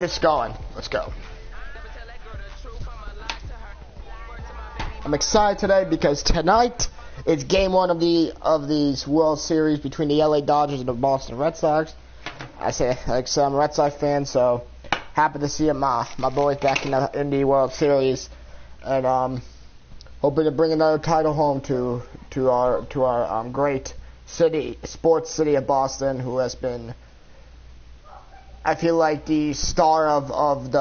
It's going. Let's go. I'm excited today because tonight is game one of these World Series between the LA Dodgers and the Boston Red Sox. I'm a Red Sox fan, so happy to see my boys back in the World Series, and hoping to bring another title home to our great city, sports city of Boston, who has been, I feel like, the star of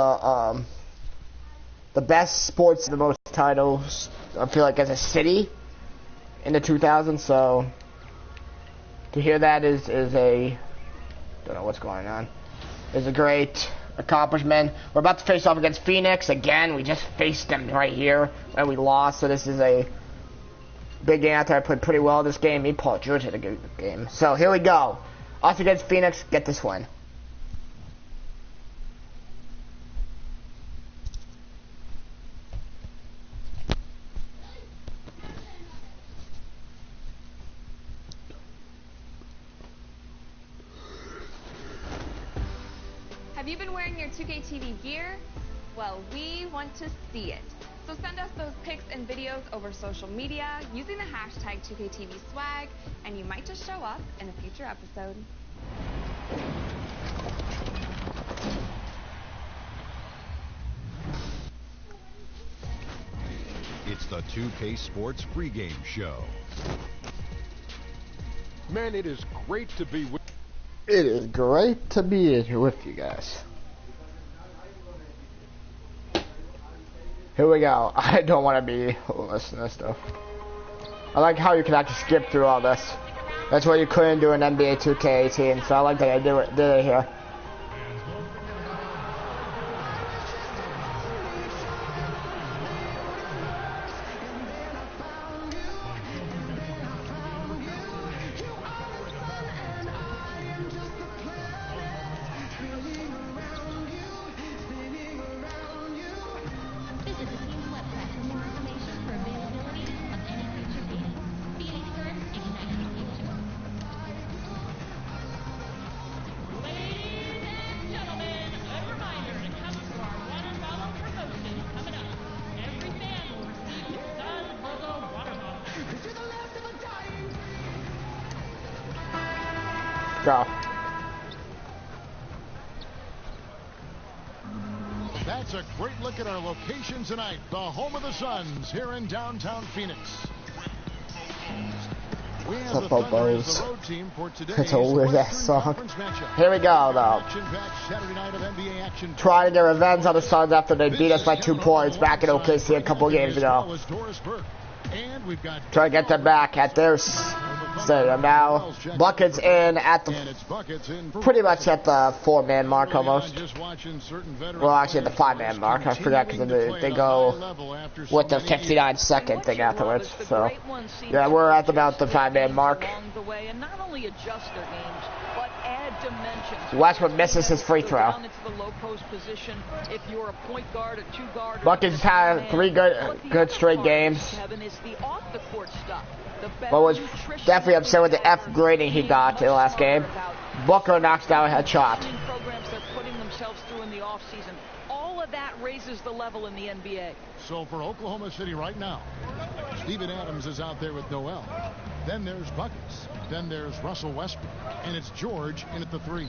the best sports, the most titles, I feel like, as a city in the 2000s. So to hear that is a, don't know what's going on, is a great accomplishment. We're about to face off against Phoenix again. We just faced them right here and we lost, so this is a big game. After I played pretty well this game, me, Paul George had a good game. So here we go. Us against Phoenix, get this win. Have you been wearing your 2K TV gear? Well, we want to see it. So send us those pics and videos over social media using the hashtag 2KTVSwag, and you might just show up in a future episode. It's the 2K Sports pregame show. Man, it is great to be with It is great to be here with you guys. Here we go. I don't want to be listening to this stuff. I like how you can actually skip through all this. That's what you couldn't do in NBA 2K18, so I like that I did it here. Go. That's a great look at our location tonight. The home of the Suns here in downtown Phoenix. We have the Thunder as the road team for today's It's a weird ass song. Conference matchup. Here we go, though. Action-packed Saturday night of NBA action. Trying to get revenge on the Suns after they beat us by 2 points back in OKC a couple games ago. And we've got Try to get them back at their stadium now. Buckets in at the, pretty much at the 4-man mark almost. Well, actually at the 5-man mark. I forgot because they go with the 59-second thing afterwards. So yeah, we're at about the 5-man mark. Westbrook misses his free throw. Buckets had 3 good straight games. But was definitely upset with the F grading he got in the last game. Booker knocks down a shot. All of that raises the level in the NBA. So for Oklahoma City right now, Steven Adams is out there with Noel. Then there's Buckets. Then there's Russell Westbrook. And it's George in at the 3.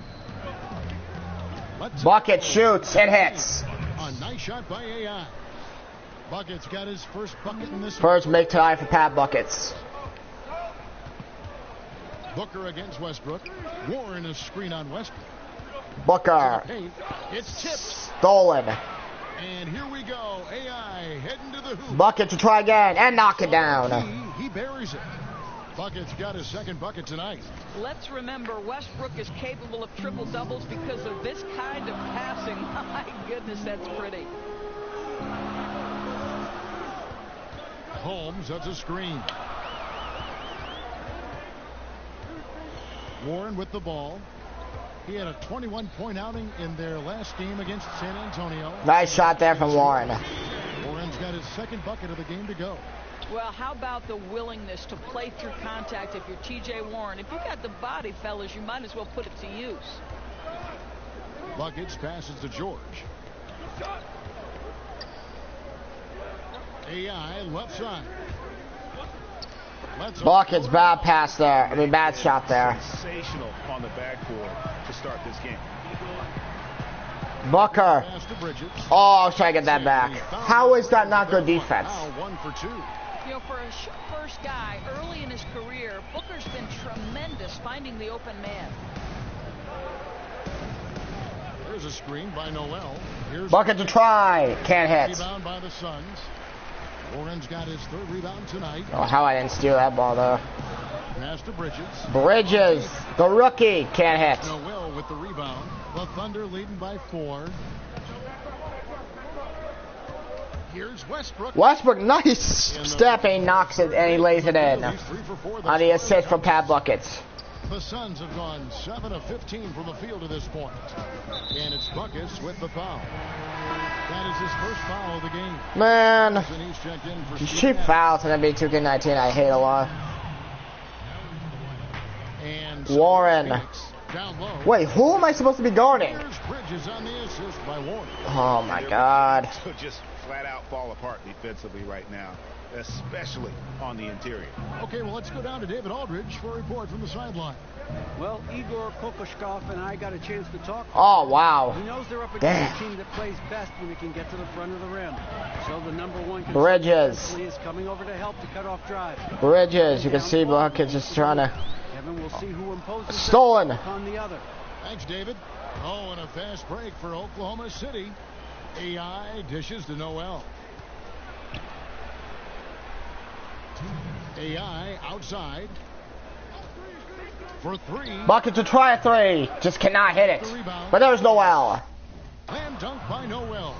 Bucket shoots. It hits. A nice shot by AI. Buckets got his first bucket in this. First make tonight for Pat Buckets. Booker against Westbrook. Warren a screen on Westbrook. Booker. It's tipped. Stolen. And here we go. AI heading to the hoop. Bucket to try again and knock it down. He buries it. Bucket's got his second bucket tonight. Let's remember, Westbrook is capable of triple doubles because of this kind of passing. My goodness, that's pretty. Holmes, that's a screen. Warren with the ball. He had a 21-point outing in their last game against San Antonio. Nice shot there from Warren. Warren's got his second bucket of the game to go. Well, how about the willingness to play through contact if you're T.J. Warren? If you got the body, fellas, you might as well put it to use. Buckets passes to George. AI left side. Buckets, bad pass there. I mean, bad shot there. Sensational on the backboard to start this game. Booker. Pass to Bridges. Oh, I was trying to get that back. How is that not good defense? Foul, 1 for 2. You know, for a first guy early in his career, Booker's been tremendous finding the open man. There's a screen by Noel. Here's Bucket to try. Can't hit. rebound by the Suns. Warren's got his 3rd rebound tonight. Oh, how I didn't steal that ball though. Pass to Bridges. Bridges, the rookie, can't hit. Noel with the rebound. The Thunder leading by 4. Here's Westbrook. Westbrook, nice step, and he knocks it and he lays it in He's 3 for 4 on the assist from Pat Buckets. The Suns have gone 7 of 15 from the field to this point. And it's Buckets with the foul. That is his first foul of the game. Man, And he's checked in for cheap fouls in NBA 2K19 I hate a lot. And Warren. Phoenix down low. Wait, who am I supposed to be guarding? Here's Bridges on the assist by Warren. Oh my God. So just flat out fall apart defensively right now, especially on the interior. Okay, well, let's go down to David Aldridge for a report from the sideline. Well, Igor Kokoshkov and I got a chance to talk. Oh wow. He knows they're up Damn. against a team that plays best when they can get to the front of the rim. So the number one concern Bridges. defensively is coming over to help to cut off drives. Bridges, you can see Buckets just trying to. Kevin will see who imposes Stolen. upon the other. Thanks, David. Oh, and a fast break for Oklahoma City. AI dishes to Noel. AI outside. For 3. Bucket to try a 3, just cannot hit it. But there's Noel. Slam dunk by Noel.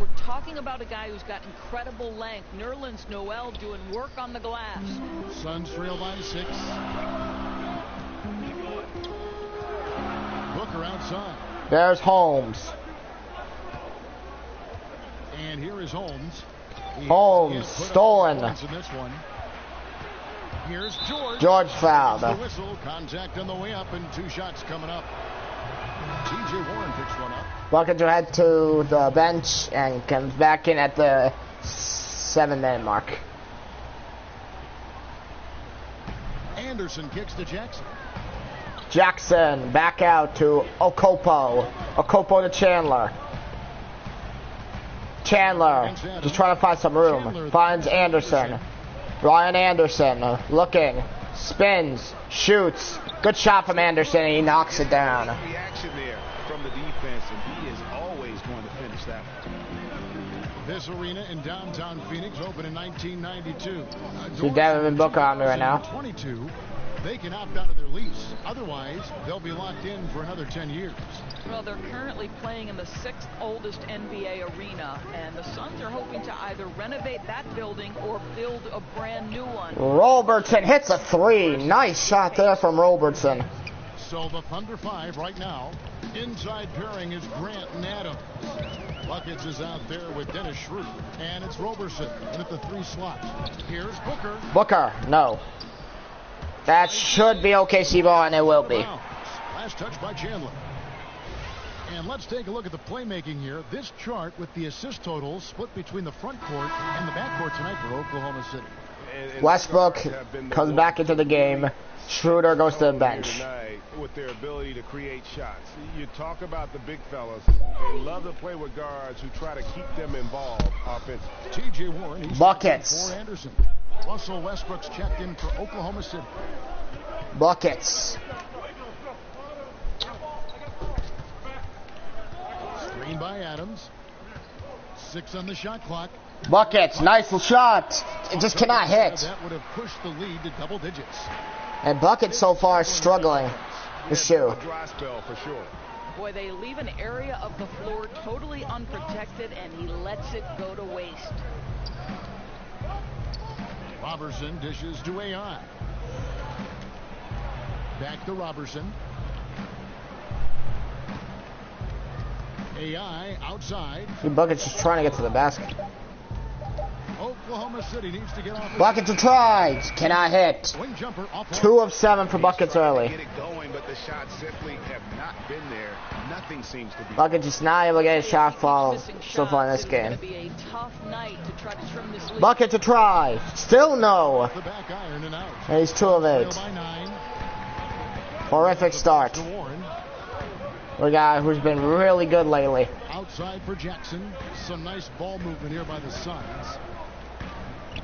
We're talking about a guy who's got incredible length. Nerlens Noel doing work on the glass. Suns trail by 6. Booker outside. There's Holmes. And here is Holmes. Holmes, He has put up stolen. points in this one. Here's George. George fouled. The whistle, contact on the way up, and 2 shots coming up. T.J. Warren picks one up. Bucket to head to the bench and comes back in at the 7-minute mark. Anderson kicks to Jackson. Jackson back out to Okopo. Okopo to Chandler. Chandler just trying to find some room. Finds Anderson. Ryan Anderson looking, spins, shoots. Good shot from Anderson, and he knocks it down. Reaction there from the defense, and he is always going to finish that one. This arena in downtown Phoenix opened in 1992. See Devin Booker on me right now. 22. They can opt out of their lease. Otherwise, they'll be locked in for another 10 years. Well, they're currently playing in the 6th oldest NBA arena, and the Suns are hoping to either renovate that building or build a brand new one. Robertson hits a 3. Nice shot there from Robertson. So the Thunder 5 right now. Inside pairing is Grant and Adams. Buckets is out there with Dennis Schroeder. And it's Robertson in at the 3 slot. Here's Booker. Booker, no. That should be OKC ball, and it will be. Last touch by Chandler. And let's take a look at the playmaking here. This chart with the assist totals split between the front court and the back court tonight for Oklahoma City. And Westbrook have been the comes one back into the game. Schroeder goes to the bench. tonight with their ability to create shots. You talk about the big fellas. They love to play with guards who try to keep them involved offensively. T.J. Warren. He's Buckets. for Anderson. Russell Westbrook's checked in for Oklahoma City. Buckets. Screen by Adams. 6 on the shot clock. Buckets. Nice shot. It just cannot hit. That would have pushed the lead to double digits. And Buckets so far is struggling to shoot. A dry spell for sure. Boy, they leave an area of the floor totally unprotected, and he lets it go to waste. Robertson dishes to AI. Back to Robertson. AI outside. See, Buckets just trying to get to the basket. Oklahoma City needs to get off. Buckets are tried. Cannot hit. Swing jumper off. 2 of 7 for Buckets early. Get it going, but the shots simply have not been there. Nothing seems to be. Buckets just not able to get a shot fall so far in this game. Buckets are tried. Still no. The back iron and out. And he's 2 of 8. By 9. Horrific start. To Warren. The guy who's been really good lately. Outside for Jackson. Some nice ball movement here by the Suns.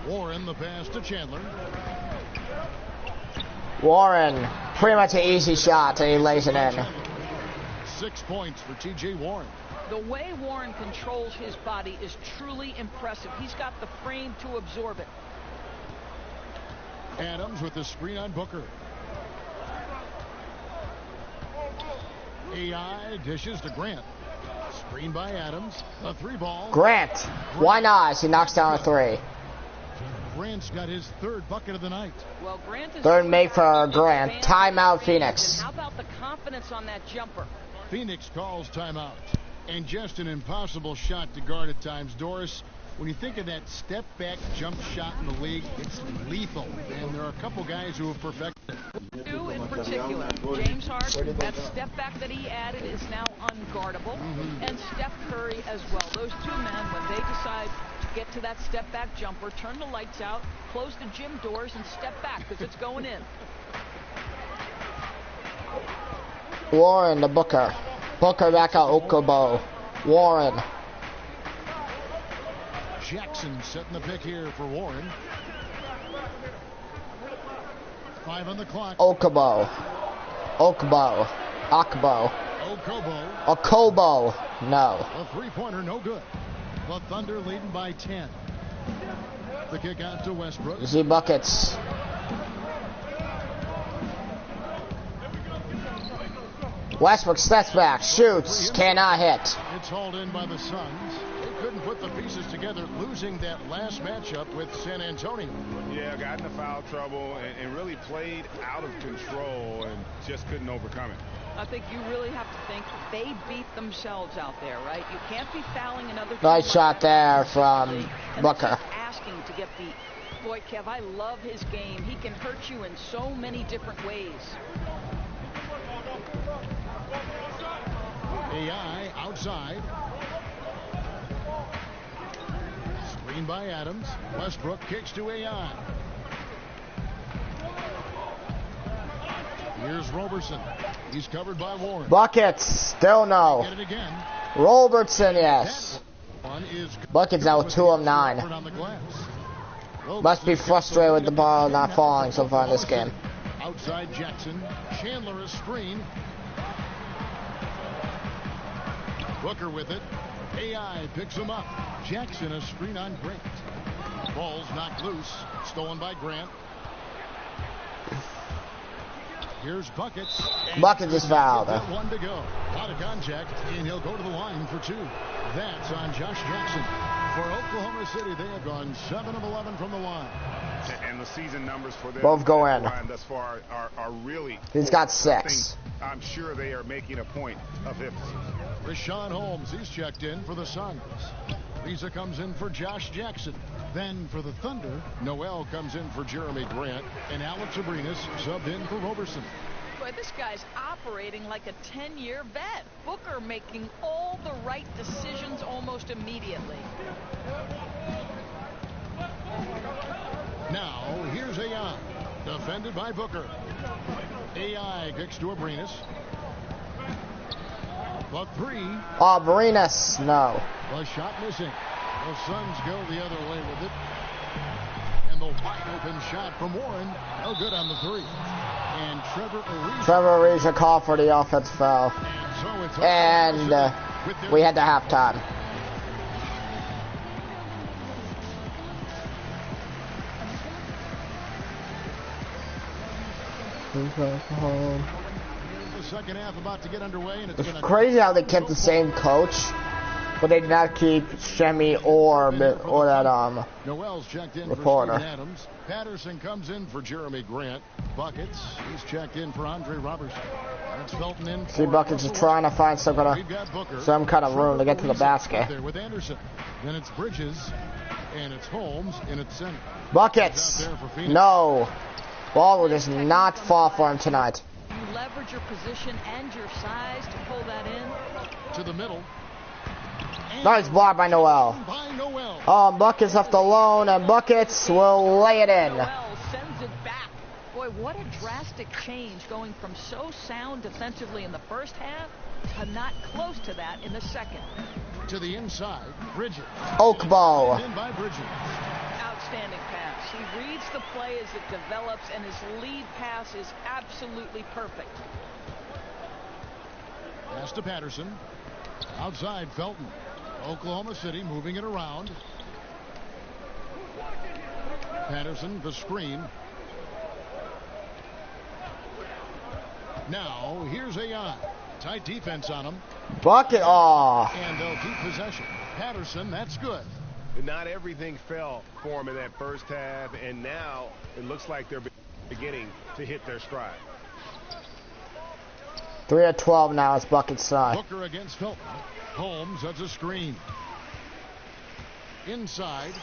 Warren, the pass to Chandler. Warren, pretty much an easy shot, and he lays it in. 6 points for T.J. Warren. The way Warren controls his body is truly impressive. He's got the frame to absorb it. Adams with the screen on Booker. AI dishes to Grant. Screen by Adams. A 3-ball. Grant, why not? He knocks down a 3. Grant's got his 3rd bucket of the night. Well, Grant is 3rd make for Grant. Timeout, Phoenix. How about the confidence on that jumper? Phoenix calls timeout. And just an impossible shot to guard at times. Doris, when you think of that step-back jump shot in the league, it's lethal. And there are a couple guys who have perfected it. 2 in particular. James Harden, that step back that he added is now unguardable. And Steph Curry as well. Those 2 men, when they decide to get to that step back jumper, turn the lights out, close the gym doors, and step back because it's going in. Warren to Booker. Booker back out Okobo. Warren. Jackson setting the pick here for Warren. 5 on the clock. Okobo. Okobo. Akbo. Okobo. No. A 3-pointer, no good. The Thunder leading by 10. The kick out to Westbrook. Z Buckets. Westbrook steps back, shoots, cannot hit. It's hauled in by the Suns. They couldn't put the pieces together, losing that last matchup with San Antonio. Yeah, got into foul trouble and really played out of control and just couldn't overcome it. I think you really have to think they beat themselves out there, right? You can't be fouling another. Nice shot there from Booker. Asking to get the. Boy, Kev, I love his game. He can hurt you in so many different ways. AI outside. Screen by Adams. Westbrook kicks to AI. Here's Roberson. He's covered by Warren. Buckets, still no. Get it again. Robertson, yes. One is Buckets now 2 of 9. on the glass. Must be frustrated with the ball not falling so far in this game. Outside Jackson. Chandler a screen. Booker with it. AI picks him up. Jackson a screen on Grant. Ball's knocked loose. Stolen by Grant. Here's Buckets. Buckets is fouled. 1 to go. Out of contact, and he'll go to the line for 2. That's on Josh Jackson. For Oklahoma City, they have gone 7 of 11 from the line. And the season numbers for them Both go in. thus far are really. He's got 6. I'm sure they are making a point of emphasis. Rashawn Holmes, he's checked in for the Suns. Lisa comes in for Josh Jackson. Then for the Thunder, Noel comes in for Jeremy Grant, and Alex Abrinas subbed in for Roberson. Boy, this guy's operating like a 10-year vet. Booker making all the right decisions almost immediately. Now, here's AI. Defended by Booker. AI kicks to Abrinas. The 3. Abrinas, no. The shot missing. The Suns go the other way with it. And the wide open shot from Warren. No good on the 3. And Trevor Ariza called for the offensive foul. And we had the halftime. The second half about to get underway, and it's crazy how they kept the same coach, but they did not keep Shemi or that Noel's checked in reporter. For Steven Adams. Patterson comes in for Jeremy Grant. Buckets, he's checked in for Andre Robertson. That's Felton in for Buckets is trying to find some kind of room to get to the basket. There with Anderson. Then it's Bridges. And it's Holmes in its center. Buckets. Out there for Phoenix. No. Ball will just not fall for him tonight. You leverage your position and your size to pull that in. To the middle. And Nice block by Noel. by Noel. Oh, Buckets left alone, and Buckets will lay it in. Noel sends it back. Boy, what a drastic change going from so sound defensively in the first half to not close to that in the second. To the inside. Bridges. Oak ball. In by Bridges. Outstanding pass. He reads the play as it develops, and his lead pass is absolutely perfect. Pass to Patterson. Outside Felton. Oklahoma City moving it around. Patterson, the screen. Now, here's AI. Tight defense on him. Bucket. Oh. And they'll keep possession. Patterson, that's good. Not everything fell for him in that first half, and now it looks like they're beginning to hit their stride. 3 of 12 now. It's Buckets side. Booker against Felton. Holmes, that's a screen. Inside.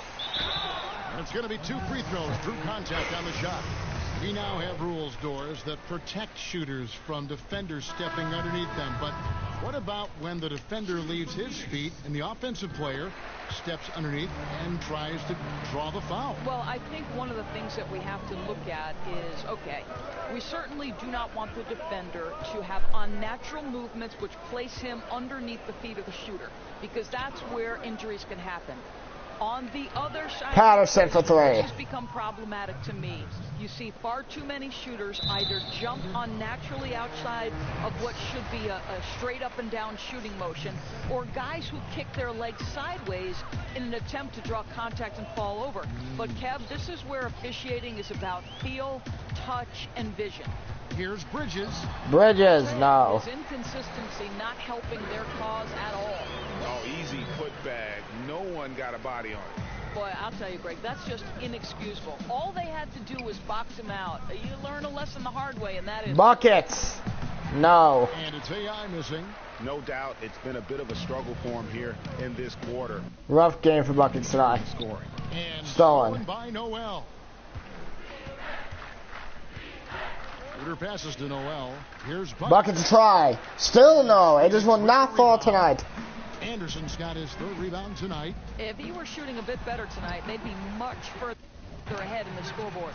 And it's going to be 2 free throws through contact on the shot. We now have rules, Doris, that protect shooters from defenders stepping underneath them. But what about when the defender leaves his feet and the offensive player steps underneath and tries to draw the foul? Well, I think one of the things that we have to look at is, okay, we certainly do not want the defender to have unnatural movements which place him underneath the feet of the shooter, because that's where injuries can happen. On the other side, Patterson for 3. this has become problematic to me. You see far too many shooters either jump unnaturally outside of what should be a straight up and down shooting motion, or guys who kick their legs sideways in an attempt to draw contact and fall over. But Kev, this is where officiating is about feel, touch, and vision. Here's Bridges. Bridges. No. His inconsistency not helping their cause at all. Oh, easy putback. No one got a body on it. Boy, I'll tell you, Greg, that's just inexcusable. All they had to do was box him out. You learn a lesson the hard way, and that is... Buckets. No. And it's AI missing. No doubt it's been a bit of a struggle for him here in this quarter. Rough game for Buckets tonight. Scoring. And Stolen. by Noel. Shooter passes to Noel. Here's Buckets a try. Still no. It just will not fall tonight. Anderson's got his 3rd rebound tonight. If he were shooting a bit better tonight, they'd be much further ahead in the scoreboard.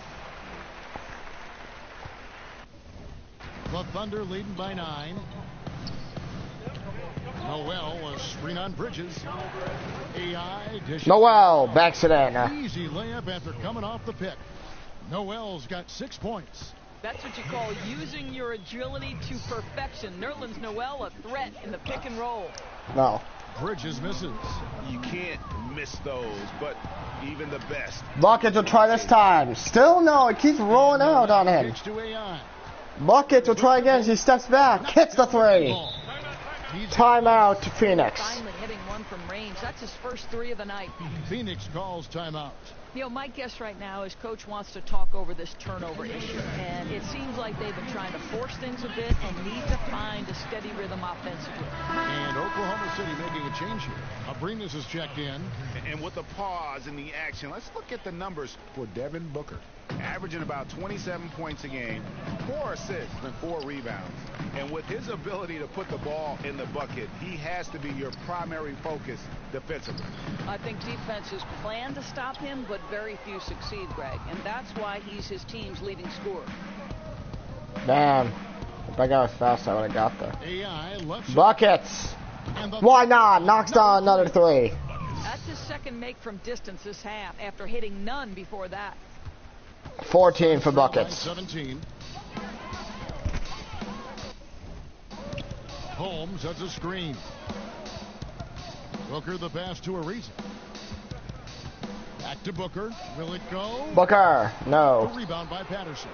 The Thunder leading by 9. Noel, a screen on Bridges. AI dishes. Noel backs it in. Easy layup after coming off the pick. Noel's got 6 points. That's what you call using your agility to perfection. Nerlens Noel, a threat in the pick and roll. No. Bridges misses. You can't miss those, but even the best. Buckets will try this time. Still no. It keeps rolling out on him. Pitch to AI. Buckets will try again as he steps back. Hits the 3. Timeout to Phoenix. Finally hitting one from range. That's his first 3 of the night. Phoenix calls timeout. You know, my guess right now is Coach wants to talk over this turnover issue, and it seems like they've been trying to force things a bit and need to find a steady rhythm offensively. And Oklahoma City making a change here. Abrinas is checked in. And with the pause in the action, let's look at the numbers for Devin Booker. Averaging about 27 points a game, 4 assists and 4 rebounds. And with his ability to put the ball in the bucket, he has to be your primary focus defensively. I think defenses plan to stop him, but very few succeed, Greg. And that's why he's his team's leading scorer. Damn. If I got fast, I would have got there. AI left. Buckets. Why not? Knocks down another 3. That's his second make from distance this half, after hitting none before that. 14 for Buckets. 17. Holmes, that's a screen. Booker the pass to Ariza. Back to Booker. Will it go? Booker. No. A rebound by Patterson.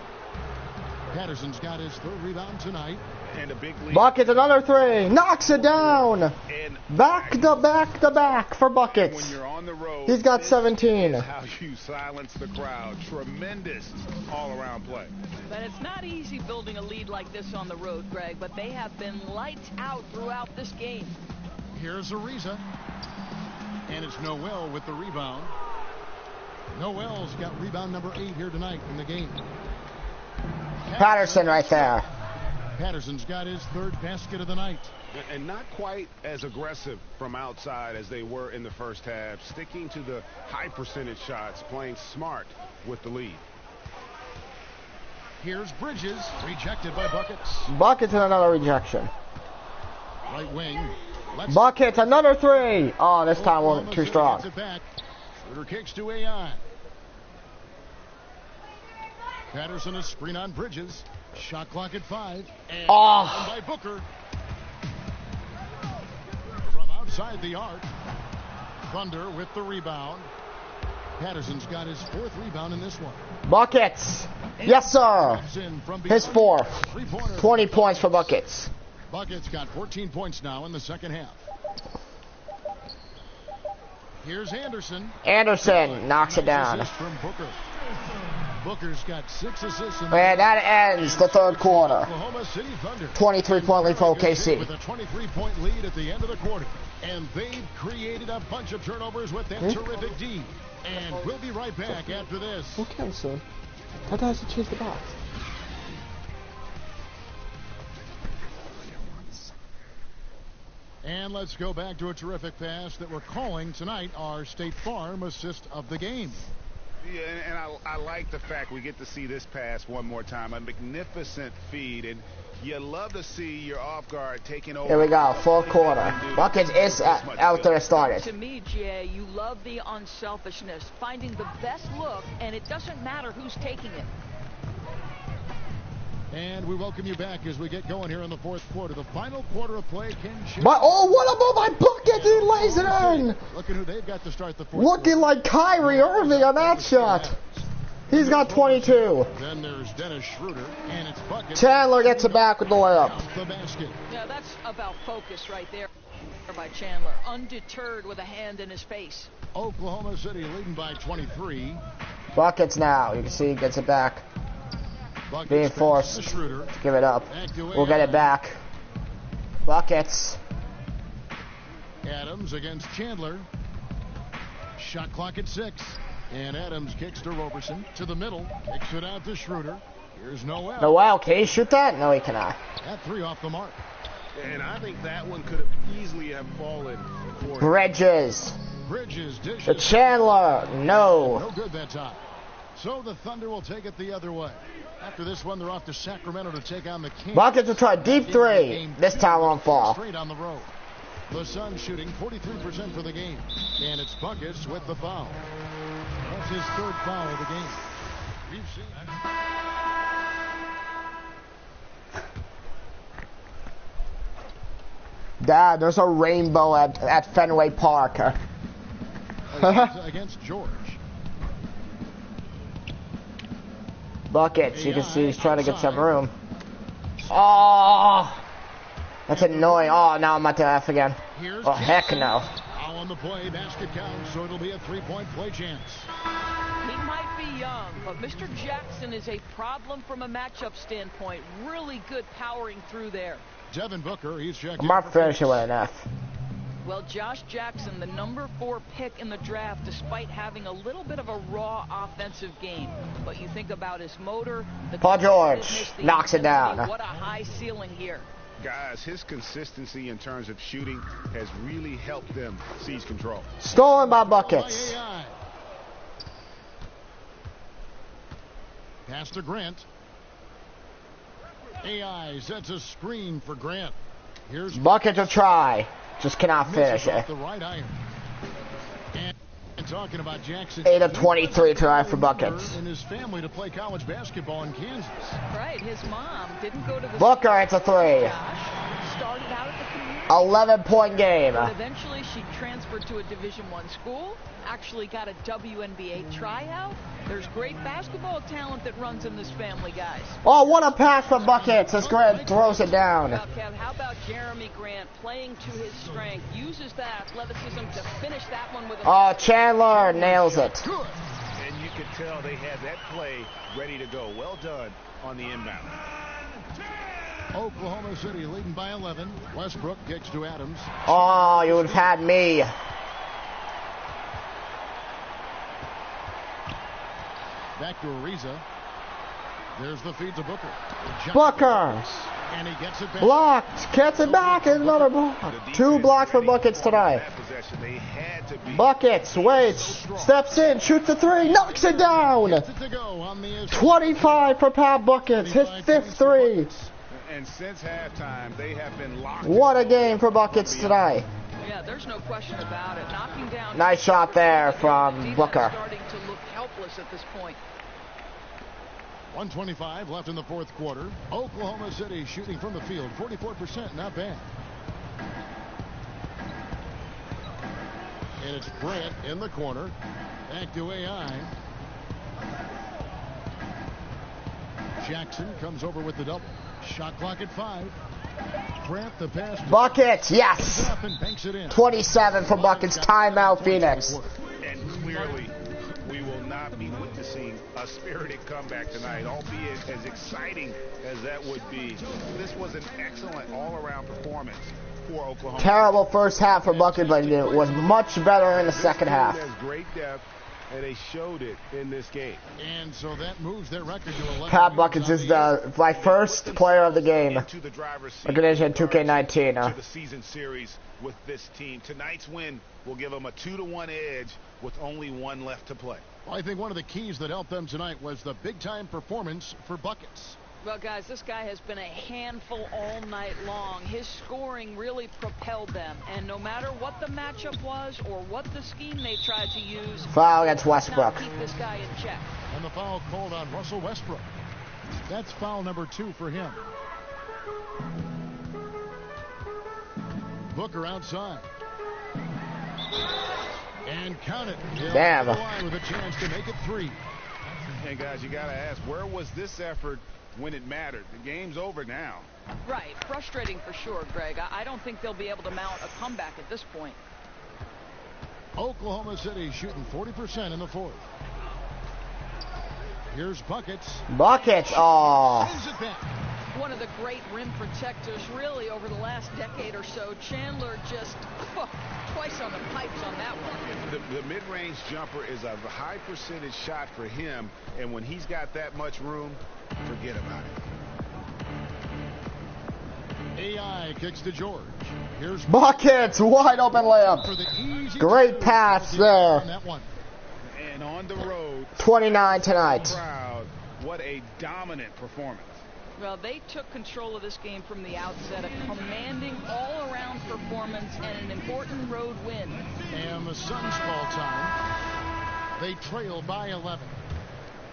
Patterson's got his 3rd rebound tonight. And a big lead. Buckets, another 3. Knocks it down. And Back to back to back for Buckets. when you're on the road, He's got this 17. is how you silence the crowd. Tremendous all-around play. But it's not easy building a lead like this on the road, Greg, but they have been lights out throughout this game. Here's Ariza. And it's Noel with the rebound. Noel's got rebound number 8 here tonight in the game. Patterson right there. Patterson's got his 3rd basket of the night. And not quite as aggressive from outside as they were in the first half. Sticking to the high percentage shots, playing smart with the lead. Here's Bridges, rejected by Buckets. Buckets and another rejection. Right wing. Buckets, another 3. Oh, this time wasn't too strong. Schroeder kicks to AI. Patterson a screen on Bridges. Shot clock at 5. And by Booker. From outside the arc. Thunder with the rebound. Patterson's got his 4th rebound in this one. Buckets. Yes, sir. His 4th. 20 points for Buckets. Buckets got 14 points now in the second half. Here's Anderson. Anderson knocks it down. From Booker. Booker's got 6 assists. And that ends the 3rd quarter. Oklahoma City Thunder. 23-point lead for OKC. With a 23-point lead at the end of the quarter. And they've created a bunch of turnovers with that terrific D. And we'll be right back after this. Okay, son. I thought I should change the box. And let's go back to a terrific pass that we're calling tonight our State Farm assist of the game. Yeah, and I like the fact we get to see this pass one more time. A magnificent feed, and you love to see your off guard taking over. Here we go, 4th quarter. Buckets is out there started. To me, Jay, you love the unselfishness, finding the best look, and it doesn't matter who's taking it. And we welcome you back as we get going here in the 4th quarter. The final quarter of play. What a move by Bucket! He lays it in! Look at who they've got to start the 4th Looking quarter. like Kyrie Irving on that shot. He's got 22. Then there's Dennis Schroeder, and it's Bucket. Chandler gets it back with the layup. The basket. Yeah, that's about focus right there by Chandler. Undeterred with a hand in his face. Oklahoma City leading by 23. Buckets now. You can see he gets it back. Buckets being forced to give it up. We'll get it back. Buckets. Adams against Chandler. Shot clock at 6. And Adams kicks to Roberson. To the middle. Kicks it out to Schroeder. Here's Noel. Noel, can he shoot that? No, he cannot. That 3 off the mark. And I think that one could have easily have fallen for Bridges. Bridges dishes. To Chandler. No. No good that time. So the Thunder will take it the other way. After this one, they're off to Sacramento to take on the Kings. Buckets will try deep 3. This time won't fall. Straight on the road. The Suns shooting 43% for the game. And it's Buckets with the foul. That's his 3rd foul of the game. We've seen Dad, there's a rainbow at Fenway Park. against George. Buckets, you can see he's trying to get some room. Oh, that's annoying. Oh, now I'm at the F again. Oh, heck no. Foul on the play, basket counts, so it'll be a 3-point play chance. He might be young, but Mr. Jackson is a problem from a matchup standpoint. Really good powering through there. Devin Booker, he's checked. I'm not finishing with an F. Well, Josh Jackson, the number 4 pick in the draft, despite having a little bit of a raw offensive game. But you think about his motor. Paul George knocks it down. What a high ceiling here. Guys, his consistency in terms of shooting has really helped them seize control. Stolen by Buckets. Pass to Grant. AI sets a screen for Grant. Here's Buckets will try. Just cannot finish it. The right iron. And talking about Jackson, 8 of 23 try for Buckets. And his family to play college basketball in Kansas. Right, his mom didn't go to the Booker, it's a 3. Started out at the community. 11-point game. But eventually she transferred to a Division I school. Actually got a WNBA tryout. There's great basketball talent that runs in this family, guys. Oh, what a pass for Buckets. As Grant throws it down. How about Jeremy Grant playing to his strength? Uses that athleticism to finish that one with a... Oh, Chandler nails it. Good. And you could tell they had that play ready to go. Well done on the inbound. Oklahoma City leading by 11. Westbrook kicks to Adams. Oh, you would have had me. Back to Ariza. There's the feed to Booker. Booker. And he gets it back. Blocked. Gets it back. And another block. 2 blocks for Buckets tonight. Buckets waits. Steps in. Shoots the 3. Knocks it down. 25 for Pat Buckets. His 5th 3. And since halftime, they have been locked. What a game for Buckets tonight. Yeah, there's no question about it. Knocking down. Nice shot there from Booker. Starting to look helpless at this point. 1:25 left in the 4th quarter. Oklahoma City shooting from the field 44%, not bad. And it's Brant in the corner. Back to AI. Jackson comes over with the double. Shot clock at 5. Brant the pass. Buckets, yes. 27 for Buckets. Timeout, Phoenix. And clearly, we will not be witnessing a spirited comeback tonight, albeit as exciting as that would be. This was an excellent all-around performance for Oklahoma. Terrible first half for Buckets, but it was much better in the second half. There's great depth, and they showed it in this game. And so that moves their record to 11. Pat Buckets is my first player of the game. Organization 2K19. To the season series with this team. Tonight's win will give them a 2-1 edge with only 1 left to play. Well, I think one of the keys that helped them tonight was the big-time performance for Buckets. Well, guys, this guy has been a handful all night long. His scoring really propelled them. And no matter what the matchup was or what the scheme they tried to use, foul against Westbrook. Keep this guy in check. And the foul called on Russell Westbrook. That's foul number 2 for him. Booker outside. And count it. Damn. With a chance to make it 3. Hey, guys, you got to ask, where was this effort when it mattered? The game's over now. Right. Frustrating for sure, Greg. I don't think they'll be able to mount a comeback at this point. Oklahoma City shooting 40% in the 4th. Here's Buckets. Buckets. Oh. One of the great rim protectors really over the last decade or so. Chandler just twice on the pipes on that one. The mid-range jumper is a high percentage shot for him, and when he's got that much room, forget about it. AI kicks to George. Here's Buckets. Wide open layup. Great pass there. And on the road, 29 tonight. What a dominant performance. Well, they took control of this game from the outset, a commanding all-around performance and an important road win. And the Suns call time. They trail by 11.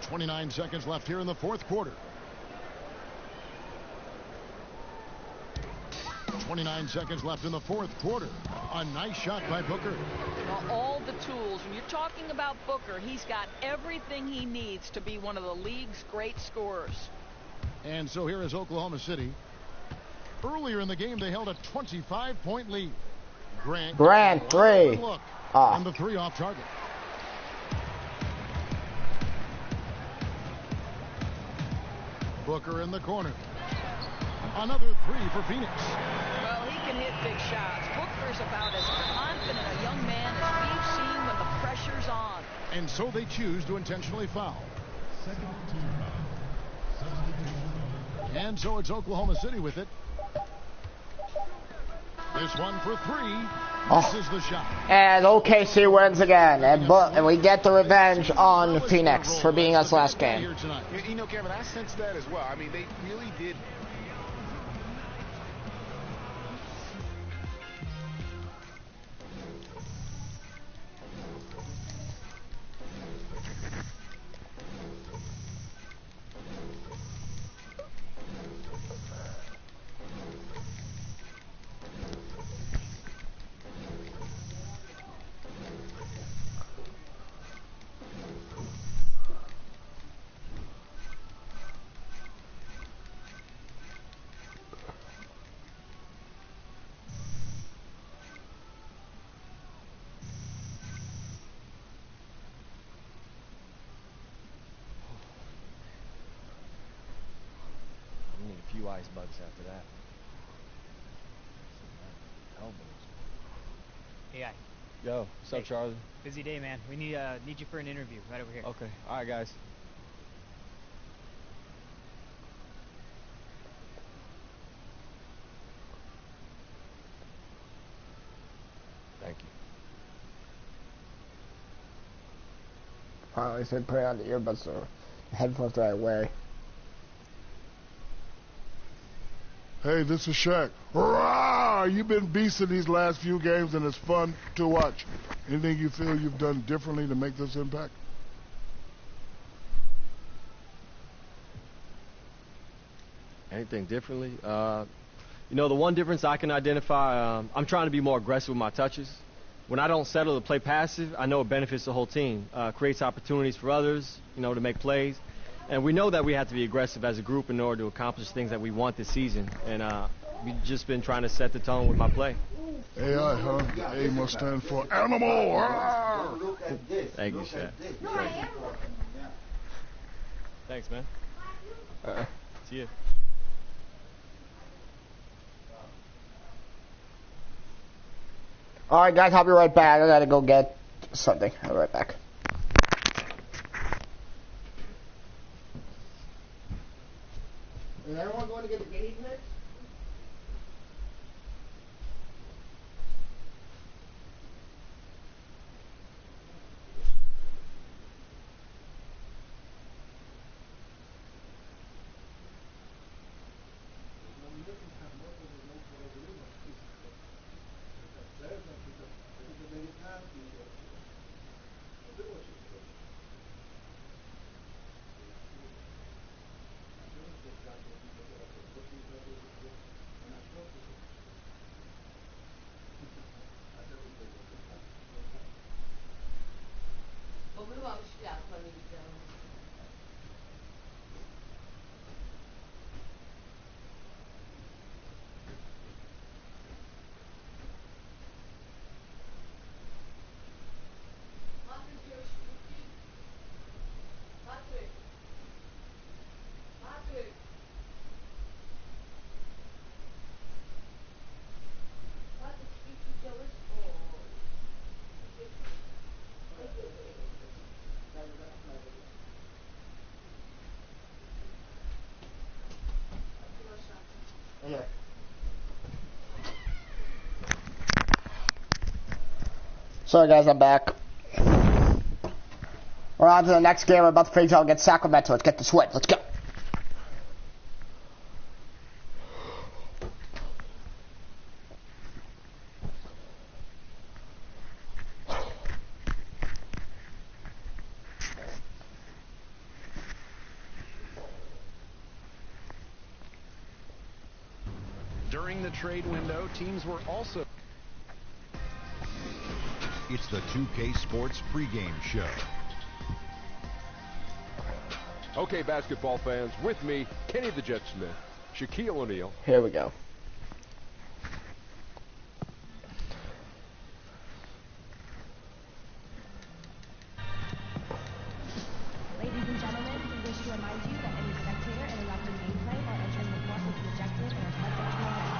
29 seconds left here in the 4th quarter. 29 seconds left in the 4th quarter. A nice shot by Booker. Well, all the tools. When you're talking about Booker, he's got everything he needs to be one of the league's great scorers. And so here is Oklahoma City. Earlier in the game, they held a 25-point lead. Grant 3. Look, and the 3 off target. Booker in the corner. Another 3 for Phoenix. Well, he can hit big shots. Booker's about as confident a young man as we've seen when the pressure's on. And so they choose to intentionally foul. And so it's Oklahoma City with it. This one for 3. Misses the shot. And OKC wins again. And we get the revenge on Phoenix for beating us last game. You know, Kevin, I sensed that as well. I mean, they really did. Few ice bucks after that. Elbows. AI. Yo, what's up, Charlie? Busy day, man. We need you for an interview right over here. Okay. All right, guys. Finally said put on the earbuds or headphones the right way. Hey, this is Shaq. Hurrah! You've been beasting these last few games, and it's fun to watch. Anything you feel you've done differently to make this impact? Anything differently? You know, the one difference I can identify, I'm trying to be more aggressive with my touches. When I don't settle to play passive, I know it benefits the whole team. Creates opportunities for others, you know, to make plays. And we know that we have to be aggressive as a group in order to accomplish things that we want this season. And we've just been trying to set the tone with my play. AI, huh? A must stand for animal. Thank you, Shaq. Great. Thanks, man. See you. Alright guys, I'll be right back. I gotta go get something. I'll be right back. Is everyone going to get the guinea pigs? Yeah. Sorry guys, I'm back. We're on to the next game. We're about to face y'all against Sacramento. Let's get this win. Let's go. During the trade window, teams were also... It's the 2K Sports pregame show. Okay, basketball fans, with me, Kenny the Jet Smith, Shaquille O'Neal. Here we go. Ladies and gentlemen, we wish to remind you that any spectator interrupting gameplay or entering the court will be ejected and are subject to arrest.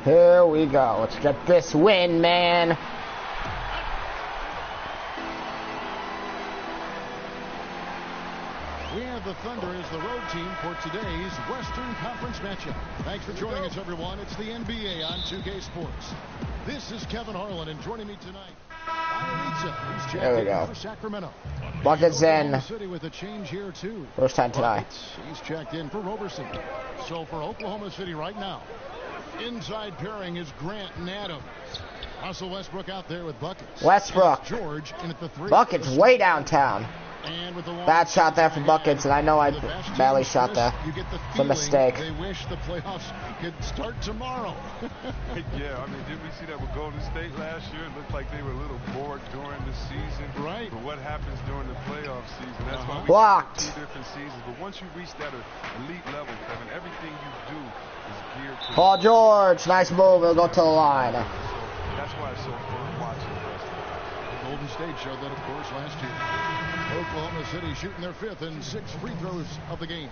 Here we go. Let's get this win, man. We have the Thunder as the road team for today's Western Conference matchup. Thanks for joining us, everyone. It's the NBA on 2K Sports. This is Kevin Harlan, and joining me tonight, Ariza, who's checked in for Sacramento. Buckets in. City with a change here too. First time tonight. He's checked in for Roberson. So for Oklahoma City right now, inside pairing is Grant and Adams. Russell Westbrook out there with buckets. Westbrook. George in at the 3. Buckets way downtown. And with the Bad shot there for buckets, and I know I badly shot there. It's a mistake. They wish the playoffs could start tomorrow. Yeah, I mean, didn't we see that with Golden State last year? It looked like they were a little bored during the season. Right. But what happens during the playoff season? That's why we blocked. see 2 different seasons. But once you reach that elite level, Kevin, everything you do is geared Paul George, nice move. It'll go to the line. That's why it's so fun watching this. Golden State showed that, of course, last year. Oklahoma City shooting their 5th and 6th free throws of the game.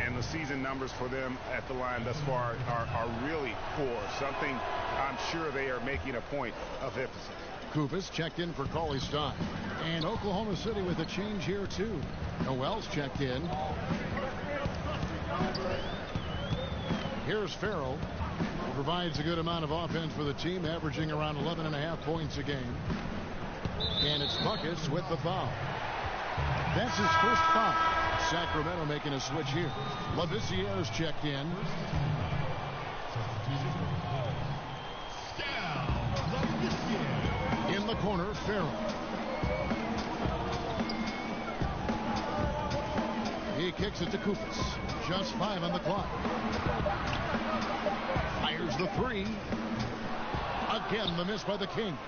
And the season numbers for them at the line thus far are really poor. Something I'm sure they are making a point of emphasis. Kufis checked in for Cauley Stein. And Oklahoma City with a change here, too. Noel's checked in. Here's Farrell, who provides a good amount of offense for the team, averaging around 11.5 points a game. And it's Buckets with the foul. That's his first foul. Sacramento making a switch here. Lavissiere's checked in. In the corner, Farrell. He kicks it to Kufis. Just 5 on the clock. Fires the 3. Again, the miss by the Kings.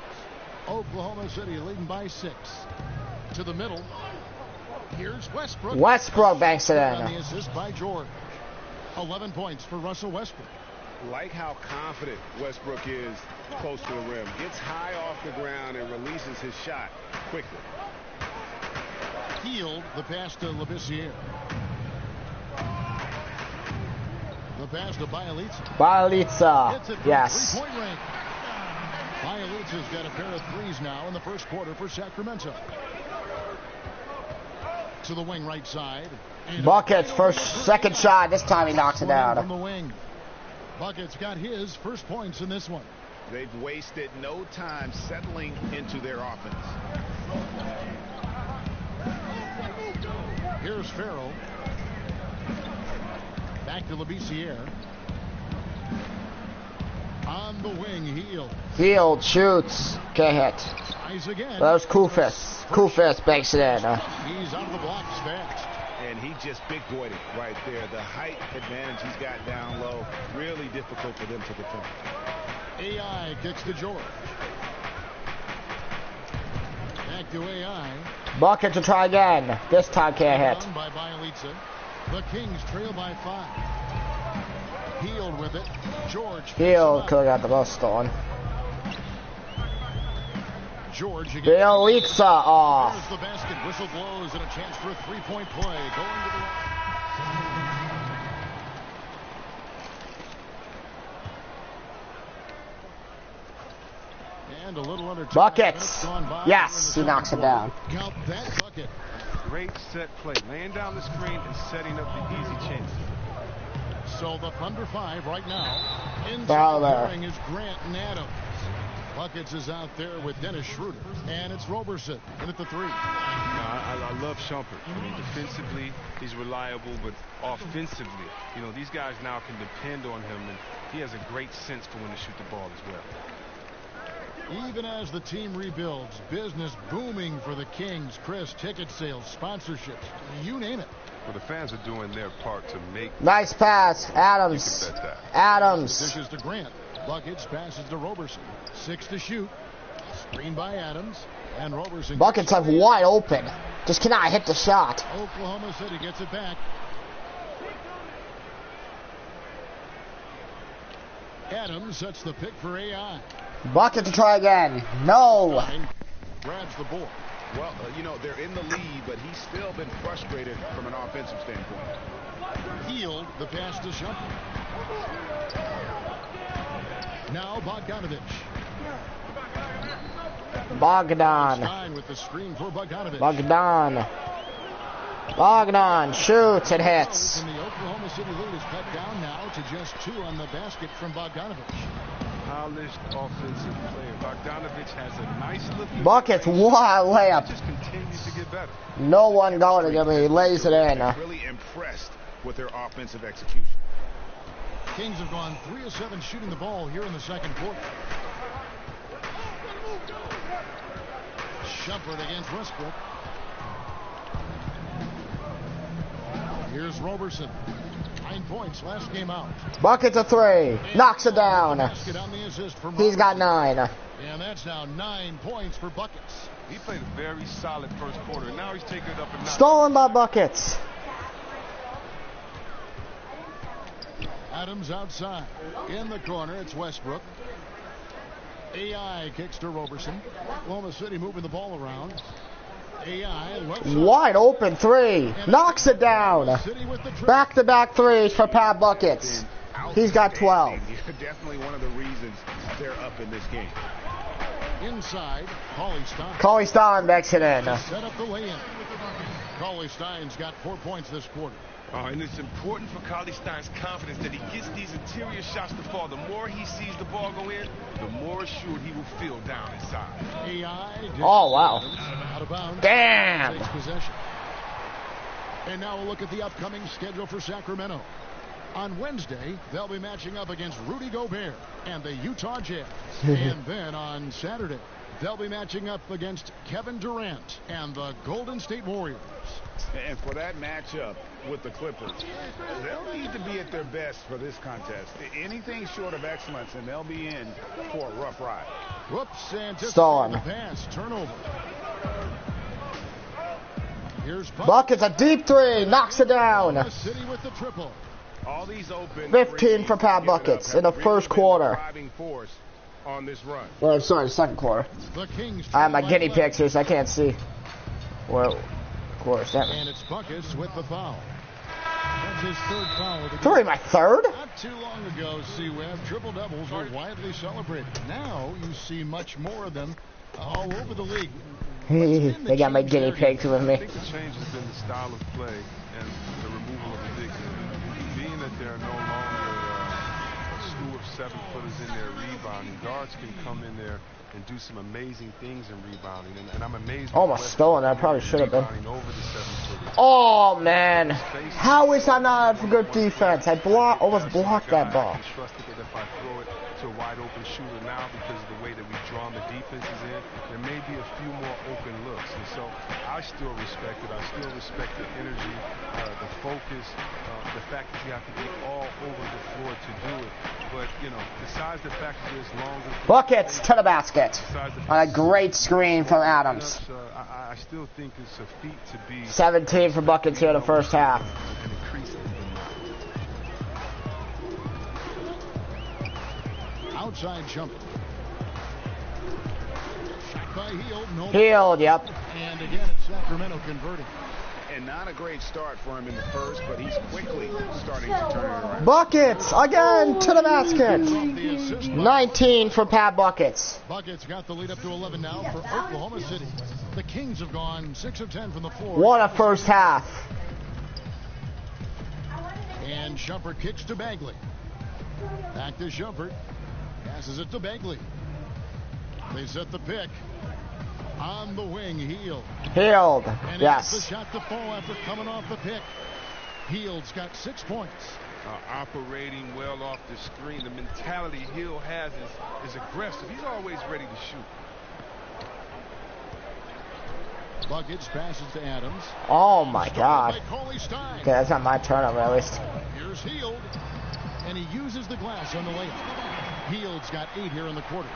Oklahoma City leading by 6. To the middle. Here's Westbrook. Westbrook banks it On the in. assist by George. 11 points for Russell Westbrook. Like how confident Westbrook is close to the rim. Gets high off the ground and releases his shot quickly. Healed the pass to Labissiere. The pass to Bielitsa. Bielitsa, yes. Three-point range. Bielitsa's got a pair of threes now in the first quarter for Sacramento. To the wing right side. And Buckets, second shot. This time he knocks it from down. the wing. Buckets got his first points in this one. They've wasted no time settling into their offense. Here's Farrell. Back to Labissiere. On the wing, Hield. Hield shoots. Can't hit. Tries again. That was Kufis. Kufis banks it in. He's out of the blocks fast. And he just big boyed it right there. The height advantage he's got down low. Really difficult for them to defend. AI kicks to George. Back to AI. Bucket to try again. This time can't hit. Down by Bielitsa. The Kings trail by 5. Hield with it. George. Hield could have got the ball stolen. George again. Bielitsa off. There's the basket. Whistle blows and a chance for a three-point play. Going to the and a little under 2 Buckets. minutes gone by. Yes, he knocks it down. Count that bucket. Great set play, laying down the screen and setting up the easy chance. So the Thunder 5 right now. Foul there. Inside is Grant and Adams. Buckets is out there with Dennis Schroeder. And it's Roberson in at the 3. I love Shumpert. I mean, defensively, he's reliable, but offensively, you know, these guys now can depend on him, and he has a great sense for when to shoot the ball as well. Even as the team rebuilds, business booming for the Kings. Chris, ticket sales, sponsorships, you name it. Well, the fans are doing their part to make. Nice pass. Adams. You can bet that. Adams. Dishes to Grant. Buckets passes to Roberson. 6 to shoot. Screen by Adams. And Roberson. Buckets have wide open. Just cannot hit the shot. Oklahoma City gets it back. Adams sets the pick for AI. Bucket to try again. No. Grabs the ball. Well, you know, they're in the lead, but he's still been frustrated from an offensive standpoint. Hield the pass to Shumpert. Now Bogdanovich. Bogdan. Stein with the screen for Bogdanovich. Bogdan. Bogdan shoots and hits. And the Oklahoma City lead is cut down now to just 2 on the basket from Bogdanovich. Polished offensive player. Bogdanovich has a nice look. Buckets, wild layup. Just continues to get better. No one guarding him. He lays it in. Really impressed with their offensive execution. Kings have gone 3 of 7 shooting the ball here in the second quarter. Shumpert against Westbrook. Here's Roberson. 9 points last game out. Buckets a 3. Knocks it down. Basket on the assist from He's got Roberson. 9. And that's now 9 points for Buckets. He played a very solid first quarter. Now he's taking it up a notch. Stolen by Buckets. Adams outside. In the corner, it's Westbrook. AI kicks to Roberson. Oklahoma City moving the ball around. AI left side. Wide open three. Knocks it down. Back-to-back threes for Pat Buckets. He's got 12. Definitely one of the reasons they're up in this game. Inside, Cauley Stein. Cauley Stein makes it in. Set up the lay-in. Cauley Stein's got 4 points this quarter. And it's important for Cauley Stein's confidence that he gets these interior shots to fall. The more he sees the ball go in, the more assured he will feel down inside. Oh, wow. Out of bounds. Damn. Takes possession. And now we'll look at the upcoming schedule for Sacramento. On Wednesday, they'll be matching up against Rudy Gobert and the Utah Jazz. And then on Saturday, they'll be matching up against Kevin Durant and the Golden State Warriors. And for that matchup with the Clippers, they'll need to be at their best for this contest. Anything short of excellence, and they'll be in for a rough ride. Whoops, Stolen. the pass, turnover. Here's Buckets, a deep three, knocks it down. City with the triple. All these open 15 for Pat Buckets in the first quarter. On this run. Well, sorry, the second quarter. I have my guinea pigs here, so I can't see. Well, of course. And it's Buckets with the foul. That's his third foul of the game. Three, my third? Not too long ago, C-Web, triple-doubles were widely celebrated. Now you see much more of them all over the league. They got my guinea pigs with me. I think the change has been the style of play and the removal of the bigs. Being that there are no longer a slew of 7-footers in there rebounding, guards can come in there and do some amazing things in rebounding. And I'm amazed. Almost stolen. I probably should have been. Over the 7-footers. Oh, man. How is that not a good defense? I almost blocked that ball. I trusted that if I throw it to a wide open shooter now, because of the way that we've drawn the defenses in, there may be a few more open looks. And so I still respect it. I still respect the energy, the focus, the fact that you have to be all over the floor to do it. But, you know, besides the fact that there's longer... Buckets to the basket. On a great screen from Adams. I still think it's a feat to be... 17 for Buckets here in the first half. And increasing. Outside jumper. Shot by Hield. No. Hield, yep. And again, it's Sacramento converting. And not a great start for him in the first, but he's quickly starting to turn it around. Buckets again to the basket. 19 for Pat Buckets. Buckets got the lead up to 11 now for Oklahoma City. The Kings have gone 6 of 10 from the floor. What a first half. And Shumpert kicks to Bagley. Back to Shumpert. Passes it to Bagley. They set the pick. On the wing, Hield. Hield, and yes. The shot to fall after coming off the pick. Hield's got 6 points. Operating well off the screen. The mentality Hield has is aggressive. He's always ready to shoot. Buckets passes to Adams. Oh my God. Okay, that's not my turnover at least. Here's Hield. And he uses the glass on the layup. Hield's got 8 here in the quarter.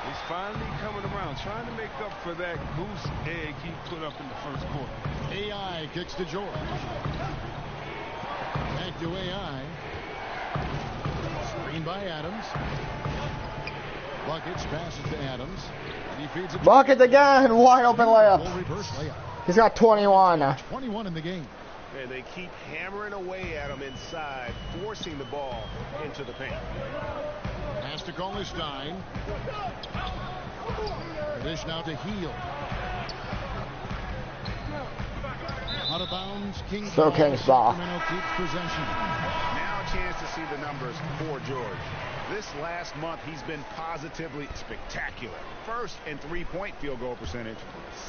He's finally coming around, trying to make up for that goose egg he put up in the first quarter. AI kicks to George. Back to AI. Screen by Adams. Buckets passes to Adams. And he feeds it. Buckets again, wide open layup. Reverse layup. He's got 21. 21 in the game. And they keep hammering away at him inside, forcing the ball into the paint. Pass to Cauley Stein. Dish now to Hield. Out of bounds, Kings ball. Sacramento keeps possession. Now a chance to see the numbers for George. This last month, he's been positively spectacular. First in three-point field goal percentage,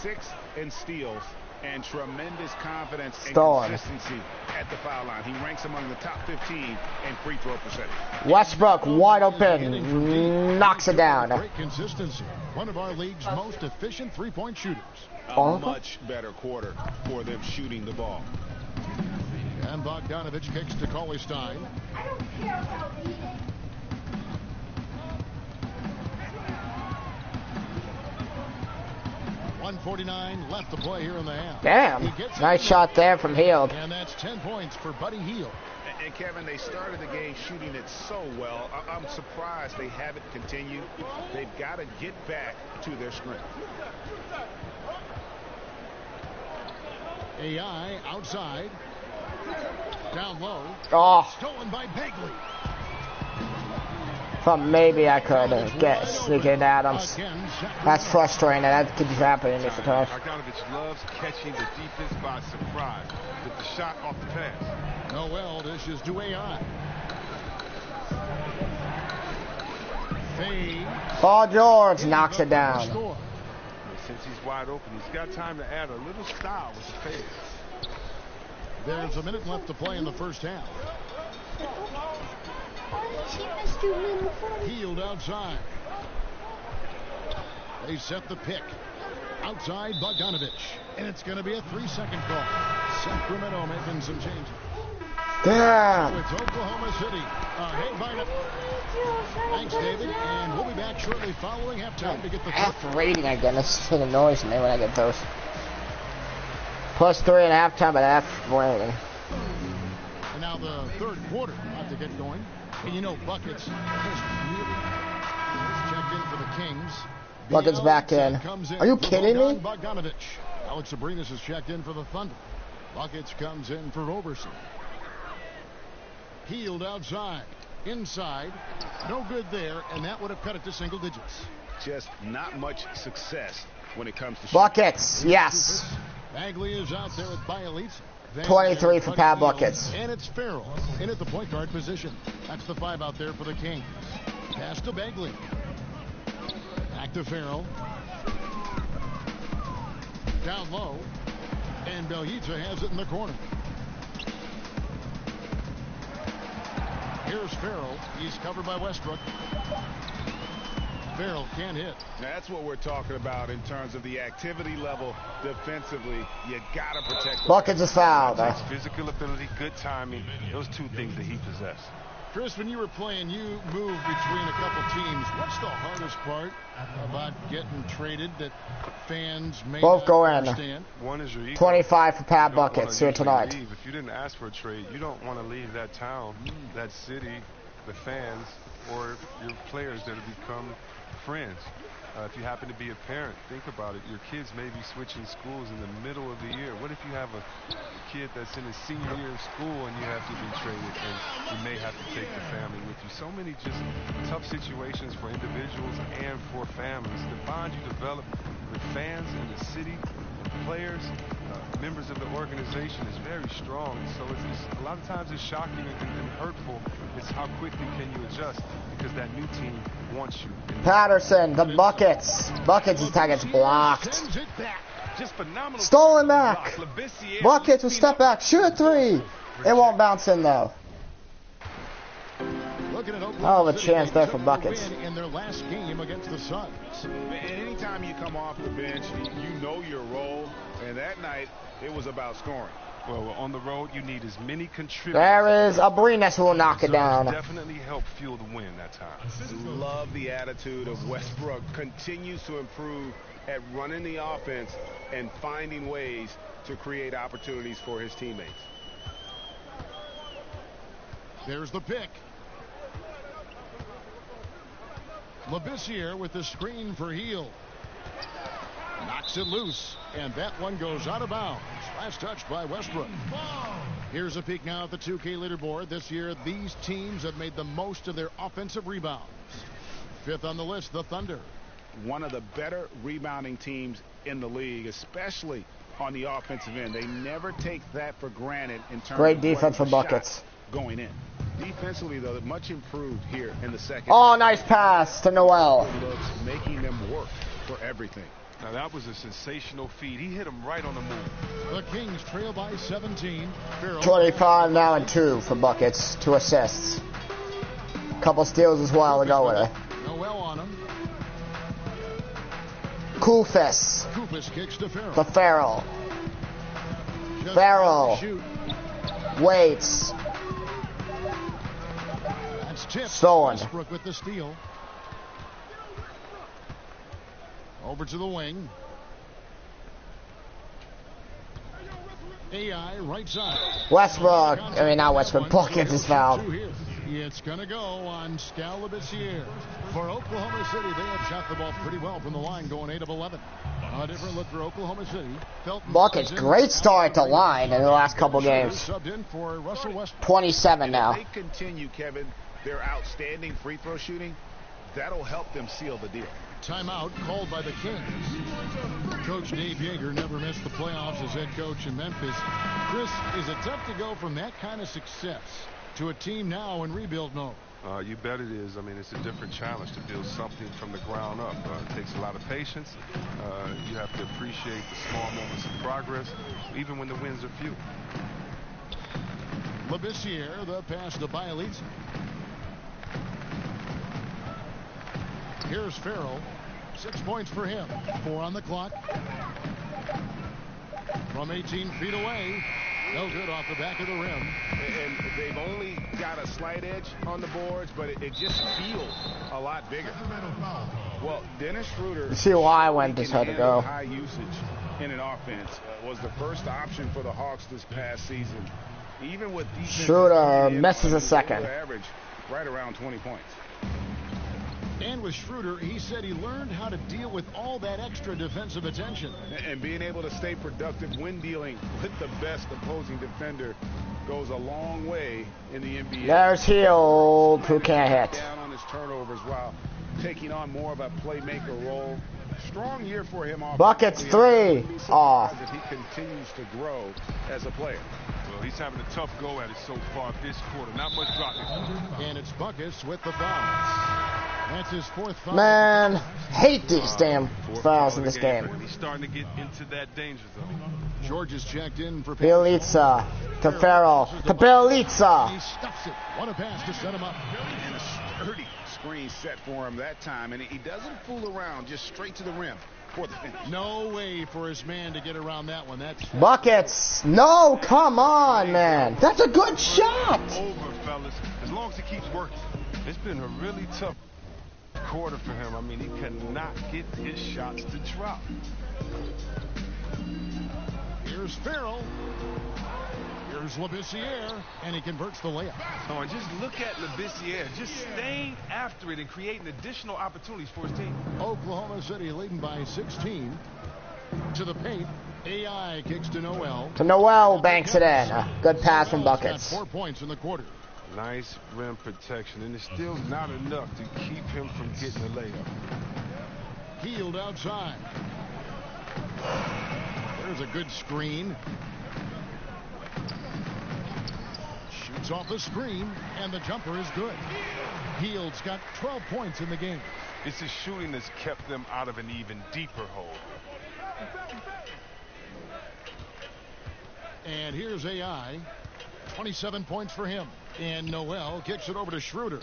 6th in steals, and tremendous confidence and consistency at the foul line. He ranks among the top 15 in free throw percentage. Westbrook wide open, knocks it down. Great consistency. One of our league's most efficient three-point shooters. A much better quarter for them shooting the ball. And Bogdanovich kicks to Cauley Stein. I don't care about eating. .149 left to play here in the half. Damn, nice shot there from Hield. And that's 10 points for Buddy Hield. And Kevin, they started the game shooting it so well. I'm surprised they haven't continued. They've got to get back to their strength. AI outside. Down low. Oh. Stolen by Bagley. Thought maybe I could get sneaking Adams. That's frustrating. That keeps happening if it does. Bogdanovich loves catching the defense by surprise with the shot off the pass. Noel dishes to AI. Fade. Paul George knocks it down. Since he's wide open, he's got time to add a little style with the fade. There's a minute left to play in the first half. Healed outside. They set the pick. Outside Bogdanovich. And it's going to be a 3-second call. Sacramento making some changes. Damn. So it's Oklahoma City. Thanks, David. And we'll be back shortly following halftime to get the F rating again. This thing annoys me when I get those. +3 at halftime, but F rating. And now the third quarter about to get going. And you know, Buckets just really checked in for the Kings. Buckets back in. Are you kidding me? Bogdanovich. Alex Sabrinas has checked in for the Thunder. Buckets comes in for Roberson. Healed outside. Inside. No good there, and that would have cut it to single digits. Just not much success when it comes to Buckets, yes. Bagley is out there with Bielitsa. 23 for Pat Buckets. And it's Farrell in at the point guard position. That's the 5 out there for the Kings. Pass to Bagley. Back to Farrell. Down low. And Bielitsa has it in the corner. Here's Farrell. He's covered by Westbrook. Farrell can't hit. Now that's what we're talking about in terms of the activity level defensively. You got to protect. Buckets is fouled. Physical ability, good timing. Those two things that he possesses. Chris, when you were playing, you moved between a couple teams. What's the hardest part about getting traded that fans may both not go understand? One is your ego. 25 for Pat Buckets here tonight. Leave. If you didn't ask for a trade, you don't want to leave that town, that city, the fans, or your players that have become friends. If you happen to be a parent, think about it. Your kids may be switching schools in the middle of the year. What if you have a kid that's in his senior year of school and you have to be traded and you may have to take the family with you? So many just tough situations for individuals and for families. The bond you develop with fans in the city, players, members of the organization is very strong. So it's a lot of times it's shocking and hurtful. It's how quickly can you adjust because that new team wants you. Patterson, the Buckets. Buckets' attack gets blocked. Just phenomenal. Stolen back. Buckets will step back. Shoot a 3. It won't bounce in though. Oh, a chance there for Buckets. In their last game against the Suns. Anytime you come off the bench, you know your role, and that night it was about scoring. Well, on the road, you need as many contributors. There is Abrinas who will knock it down. Definitely help fuel the win that time. Love the attitude of Westbrook. Continues to improve at running the offense and finding ways to create opportunities for his teammates. There's the pick. Labissiere with the screen for Hield. Knocks it loose, and that one goes out of bounds. Last touch by Westbrook. Here's a peek now at the 2K leaderboard. This year, these teams have made the most of their offensive rebounds. 5th on the list, the Thunder. One of the better rebounding teams in the league, especially on the offensive end. They never take that for granted in terms Great of defense for Buckets. Going in. Defensively, though, much improved here in the second. Oh, nice pass to Noel. Making them work for everything. Now, that was a sensational feed. He hit him right on the move. The Kings trail by 17. 25 now and 2 for Buckets. 2 assists. Couple steals as well to go with it. Noel on him. Koufos. Koufos kicks to Farrell. For Farrell. Farrell. Waits. That's tipped. Stolen. Westbrook with the steal. Over to the wing. AI right side. Westbrook, I mean not Westbrook, Buckets is fouled. It's going to go on Skal Labissiere. For Oklahoma City, they have shot the ball pretty well from the line, going 8 of 11. A different look for Oklahoma City. Buckets, great start at the line in the last couple games. Subbed in for Russell Westbrook. 27 now. If they continue, Kevin, their outstanding free throw shooting, that'll help them seal the deal. Timeout called by the Kings. Coach Dave Yeager never missed the playoffs as head coach in Memphis. Chris, is it tough to go from that kind of success to a team now in rebuild mode? You bet it is. I mean, it's a different challenge to build something from the ground up. It takes a lot of patience. You have to appreciate the small moments of progress, even when the wins are few. Labissiere, the pass to Bielitsa. Here's Farrell. 6 points for him. 4 on the clock. From 18 feet away. No good off the back of the rim. And they've only got a slight edge on the boards, but it just feels a lot bigger. Well, Dennis Schroeder. You see why I went this had to go. High usage in an offense was the first option for the Hawks this past season. Even with defense. Schroeder messes a second. Average right around 20 points. And with Schroeder, he said he learned how to deal with all that extra defensive attention. And being able to stay productive when dealing with the best opposing defender goes a long way in the NBA. There's Hield, who can't hit. Down on his turnovers while taking on more of a playmaker role. Strong year for him. Buckets 3 off. If he continues to grow as a player. Well, he's having a tough go at it so far this quarter. Not much dropping. And it's Buckets with the fouls. That's his 4th foul. Man, hate these damn fouls in this game. He's starting to get into that danger zone. George is checked in for Bielitsa to Farrell to Bielitsa. He stuffs it. What a pass to set him up. And a sturdy screen set for him that time. And he doesn't fool around, just straight to the rim for the finish. No way for his man to get around that one. That's Buckets. No, come on, man. That's a good shot. Over, fellas. As long as he keeps working. It's been a really tough quarter for him. I mean, he cannot get his shots to drop. Here's Farrell. Here's Labissiere, and he converts the layup. Oh, and just look at Labissiere, just staying after it and creating additional opportunities for his team. Oklahoma City leading by 16. To the paint. AI kicks to Noel. To Noel, banks it in. Good pass from Buckets. 4 points in the quarter. Nice rim protection, and it's still not enough to keep him from getting the layup. Hield outside. There's a good screen. Shoots off the screen, and the jumper is good. Hield's got 12 points in the game. It's his shooting that's kept them out of an even deeper hole. And here's AI. 27 points for him. And Noel kicks it over to Schroeder.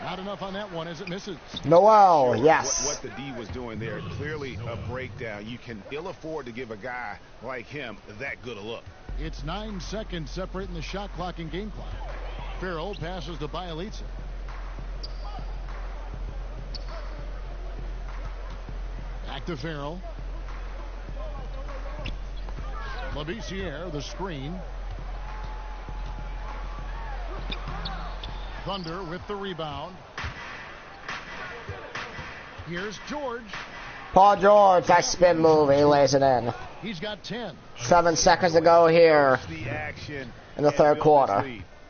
Not enough on that one as it misses. Noel, yes. What the D was doing there, clearly a breakdown. You can ill afford to give a guy like him that good a look. It's 9 seconds separating the shot clock and game clock. Farrell passes to Bielitsa. Back to Farrell. Labissiere, the screen. Thunder with the rebound. Here's George. Paul George, that spin move, he lays it in. He's got 10. 7 seconds to go here in the third quarter.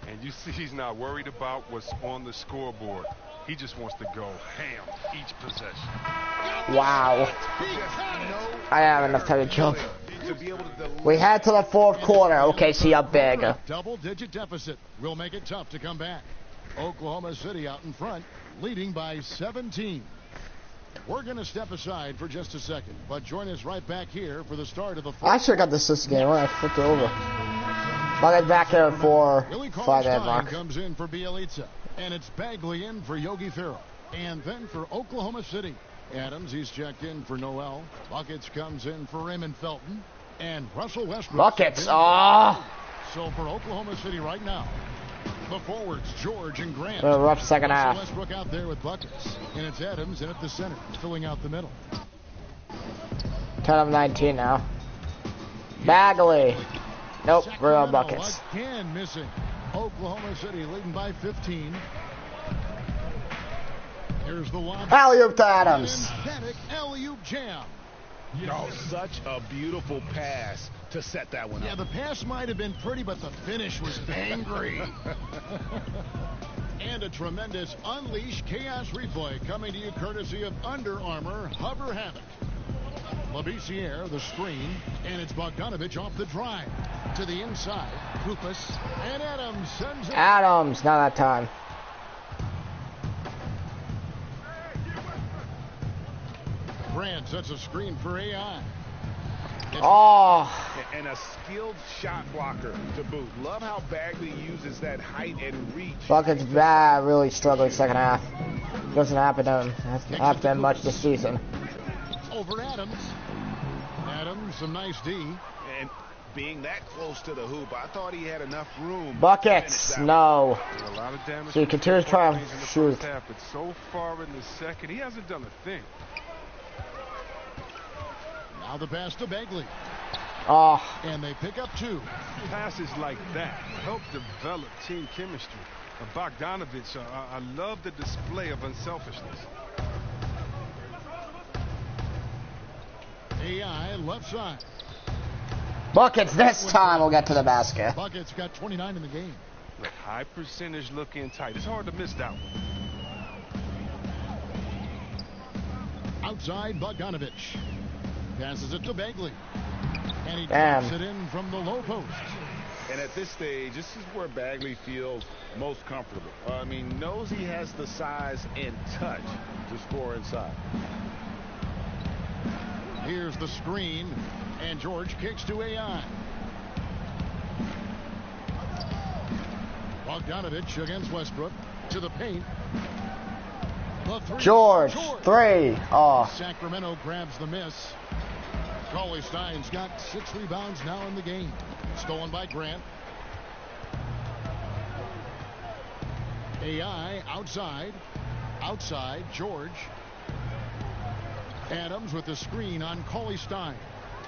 And you see he's not worried about what's on the scoreboard. He just wants to go ham each possession. Wow. I have enough time to jump. We head to the fourth quarter. OKC up big. Double-digit deficit will make it tough to come back. Oklahoma City out in front, leading by 17. We're going to step aside for just a second, but join us right back here for the start of the fourth. I should have got this game when I flipped it over. I'll get back here for 5-minute mark. Comes in for Bielitsa, and it's Bagley in for Yogi Ferrell, and then for Oklahoma City. Adams, he's checked in for Noel. Buckets comes in for Raymond Felton, and Russell Westbrook. Buckets, ah! So for Oklahoma City right now, the forwards, George and Grant. A rough second half. Westbrook out there with buckets. And it's Adams in at the center, filling out the middle. 10 of 19 now. Bagley. Nope, real Sacramento buckets. again missing. Oklahoma City leading by 15. Here's the lob. Alley-oop to Adams. Emphatic alley-oop jam. Oh, such a beautiful pass to set that one Yeah, up. the pass might have been pretty, but the finish was angry. And a tremendous Unleash Chaos replay coming to you courtesy of Under Armour Hover Havoc. Labissiere, the screen, and it's Bogdanovich off the drive. To the inside, Koupas, and Adams sends it. Adams, not that time. Grant sets a screen for AI. Oh. And a skilled shot blocker to boot. Love how Bagley uses that height and reach. Buckets bad, really struggling second half. Doesn't happen to him. Hasn't happened to him much this season. Over Adams. Adams, some nice D. And being that close to the hoop, I thought he had enough room. Buckets, no. A lot of damage. So he continues trying to shoot. Half, but so far in the second, he hasn't done a thing. Now the pass to Bagley. Oh. And they pick up 2. Passes like that help develop team chemistry. Bogdanovich, I love the display of unselfishness. AI left side. Buckets this time will get to the basket. Buckets got 29 in the game. Look, high percentage looking tight. It's hard to miss that one. Outside Bogdanovich. Passes it to Bagley. And he Damn. drops it in from the low post. And at this stage, this is where Bagley feels most comfortable. I mean, knows he has the size and touch to score inside. Here's the screen. And George kicks to AI. Bogdanovich against Westbrook. To the paint. The three. George, 3. Oh. Sacramento grabs the miss. Cauley Stein's got 6 rebounds now in the game. Stolen by Grant. AI outside. Outside, George. Adams with the screen on Cauley Stein.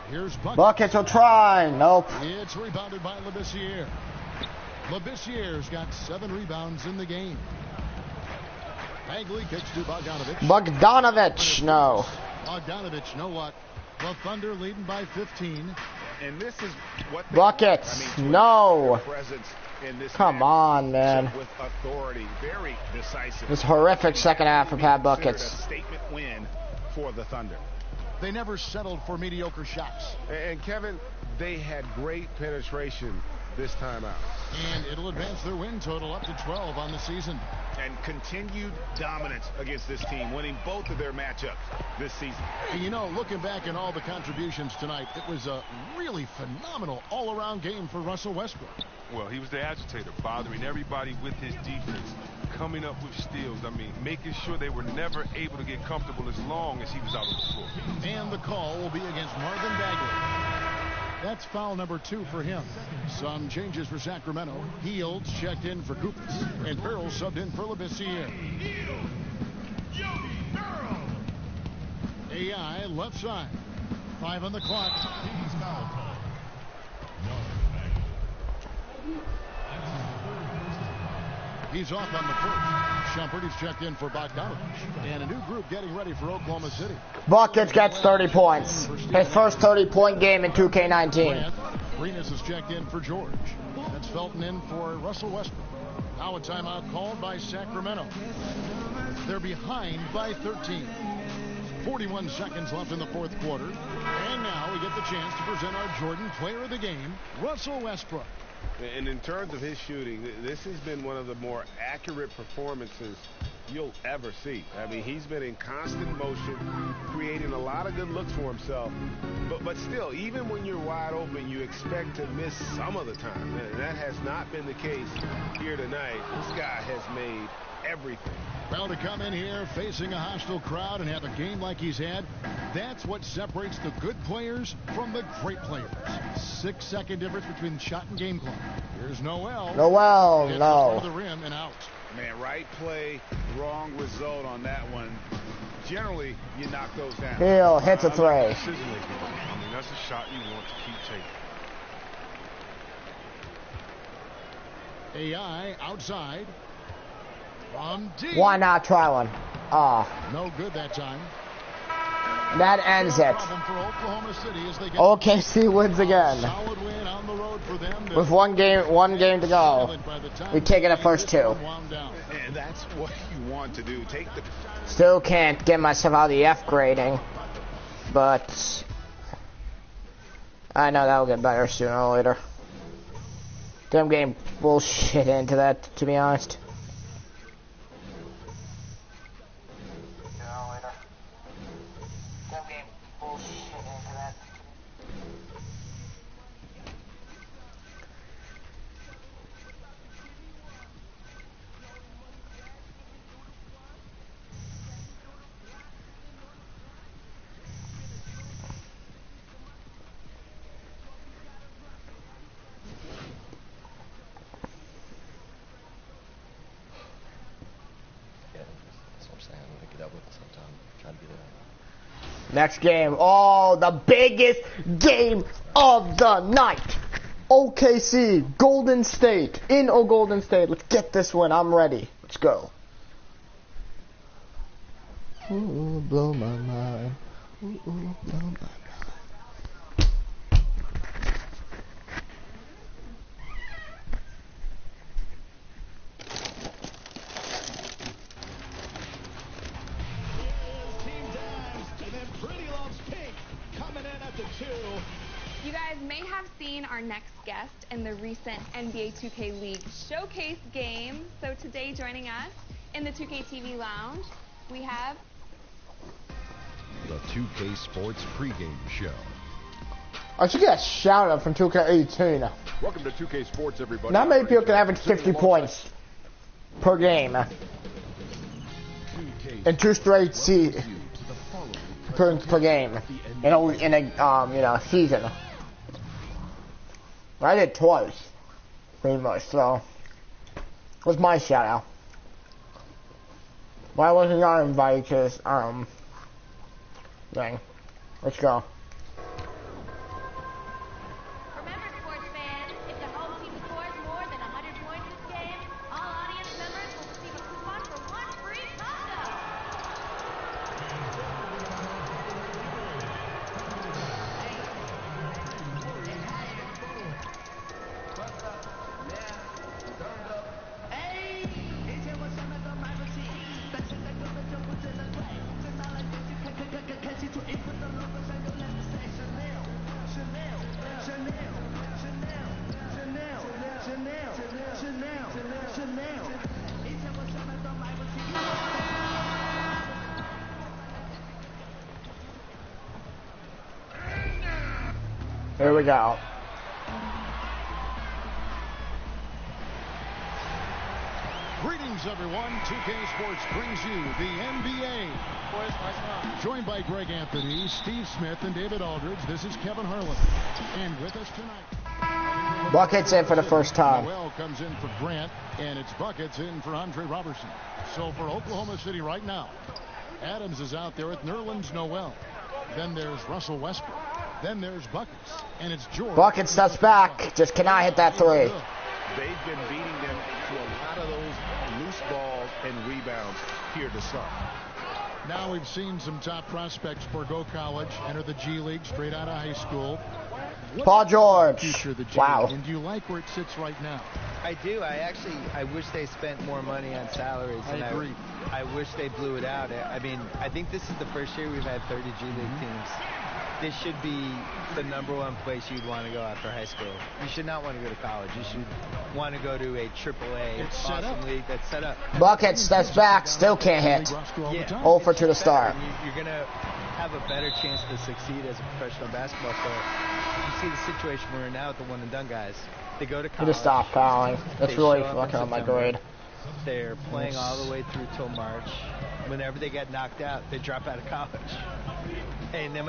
Here's Buckets will try. Nope. It's rebounded by Labissiere. Labissiere's got 7 rebounds in the game. Bagley kicks to Bogdanovich. Bogdanovich, no. Bogdanovich, no luck. The Thunder leading by 15. And this is what Buckets, no. Presence in this Come on, man. With authority, very decisive. This horrific second half for Pat Buckets. A statement win for the Thunder. They never settled for mediocre shots. And Kevin, they had great penetration this time out. And it'll advance their win total up to 12 on the season. And continued dominance against this team, winning both of their matchups this season. And you know, looking back at all the contributions tonight, it was a really phenomenal all-around game for Russell Westbrook. Well, he was the agitator, bothering everybody with his defense, coming up with steals. I mean, making sure they were never able to get comfortable as long as he was out on the floor. And the call will be against Marvin Bagley. That's foul number 2 for him. Some changes for Sacramento. Heald checked in for Koupas. And Farrell subbed in for Labissiere. AI left side. 5 on the clock. He's off on the first. Shumpert is checked in for Bogdanovich. And a new group getting ready for Oklahoma City. Buckets gets 30 points. His first 30-point game in 2K19. Renas is checked in for George. That's Felton in for Russell Westbrook. Now a timeout called by Sacramento. They're behind by 13. 41 seconds left in the fourth quarter. And now we get the chance to present our Jordan Player of the Game, Russell Westbrook. And in terms of his shooting, this has been one of the more accurate performances you'll ever see. I mean, he's been in constant motion, creating a lot of good looks for himself. But still, even when you're wide open, you expect to miss some of the time. And that has not been the case here tonight. This guy has made everything. Well, to come in here facing a hostile crowd and have a game like he's had, that's what separates the good players from the great players. 6-second difference between shot and game clock. Here's Noel. Noel, Hits no. the rim and out. Man, right play, wrong result on that one. Generally, you knock those down. Hill hits a 3. I mean, that's a shot you want to keep taking. AI outside. From deep. Why not try one? No good that time. That ends it. OKC wins again. With one game to go. We taking the first two. And that's what you want to do. Still can't get myself out of the F grading, but I know that'll get better sooner or later. Damn game bullshit into that, to be honest. Next game. Oh, the biggest game of the night. OKC, Golden State. In Golden State. Let's get this one. I'm ready. Let's go. Ooh, blow my mind. Ooh, blow my mind. You guys may have seen our next guest in the recent NBA 2K League Showcase game. So today joining us in the 2K TV Lounge, we have the 2K Sports pregame show. I should get a shout out from 2K18. Welcome to 2K Sports, everybody. Not many people can average 50 points per game in 2 straight per game in a season. I did twice, pretty much. So, what's my shout out? Why wasn't I invited to this thing? Let's go. Remember, sports fans, if the home team scores more than 100 points this game, all audience members will receive a coupon for one free taco. Here we go. Greetings, everyone. 2K Sports brings you the NBA. Joined by Greg Anthony, Steve Smith, and David Aldridge, this is Kevin Harlan. And with us tonight, Buckets in for the first time. Noel comes in for Grant, and it's Buckets in for Andre Robertson. So for Oklahoma City right now, Adams is out there with Nerlens Noel. Then there's Russell Westbrook. Then there's Buckets, and it's George. Buckets steps back, just cannot hit that three. They've been beating them to a lot of those loose balls and rebounds here to start. Now we've seen some top prospects forgo college, enter the G League straight out of high school. Paul George. Future of the G Wow. League, and do you like where it sits right now? I do. I wish they spent more money on salaries. I agree. I wish they blew it out. I mean, I think this is the first year we've had 30 G League teams. This should be the #1 place you'd want to go after high school. You should not want to go to college. You should want to go to a AAA awesome league that's set up. Buckets steps back, still can't hit. Yeah. 0 for 2 to start. You're going to have a better chance to succeed as a professional basketball player. You see the situation we're in now with the one-and-done guys. They go to college. Need to stop fouling. That's They really show up in fucking on my September. grade. They're playing all the way through till March. Whenever they get knocked out, they drop out of college. And they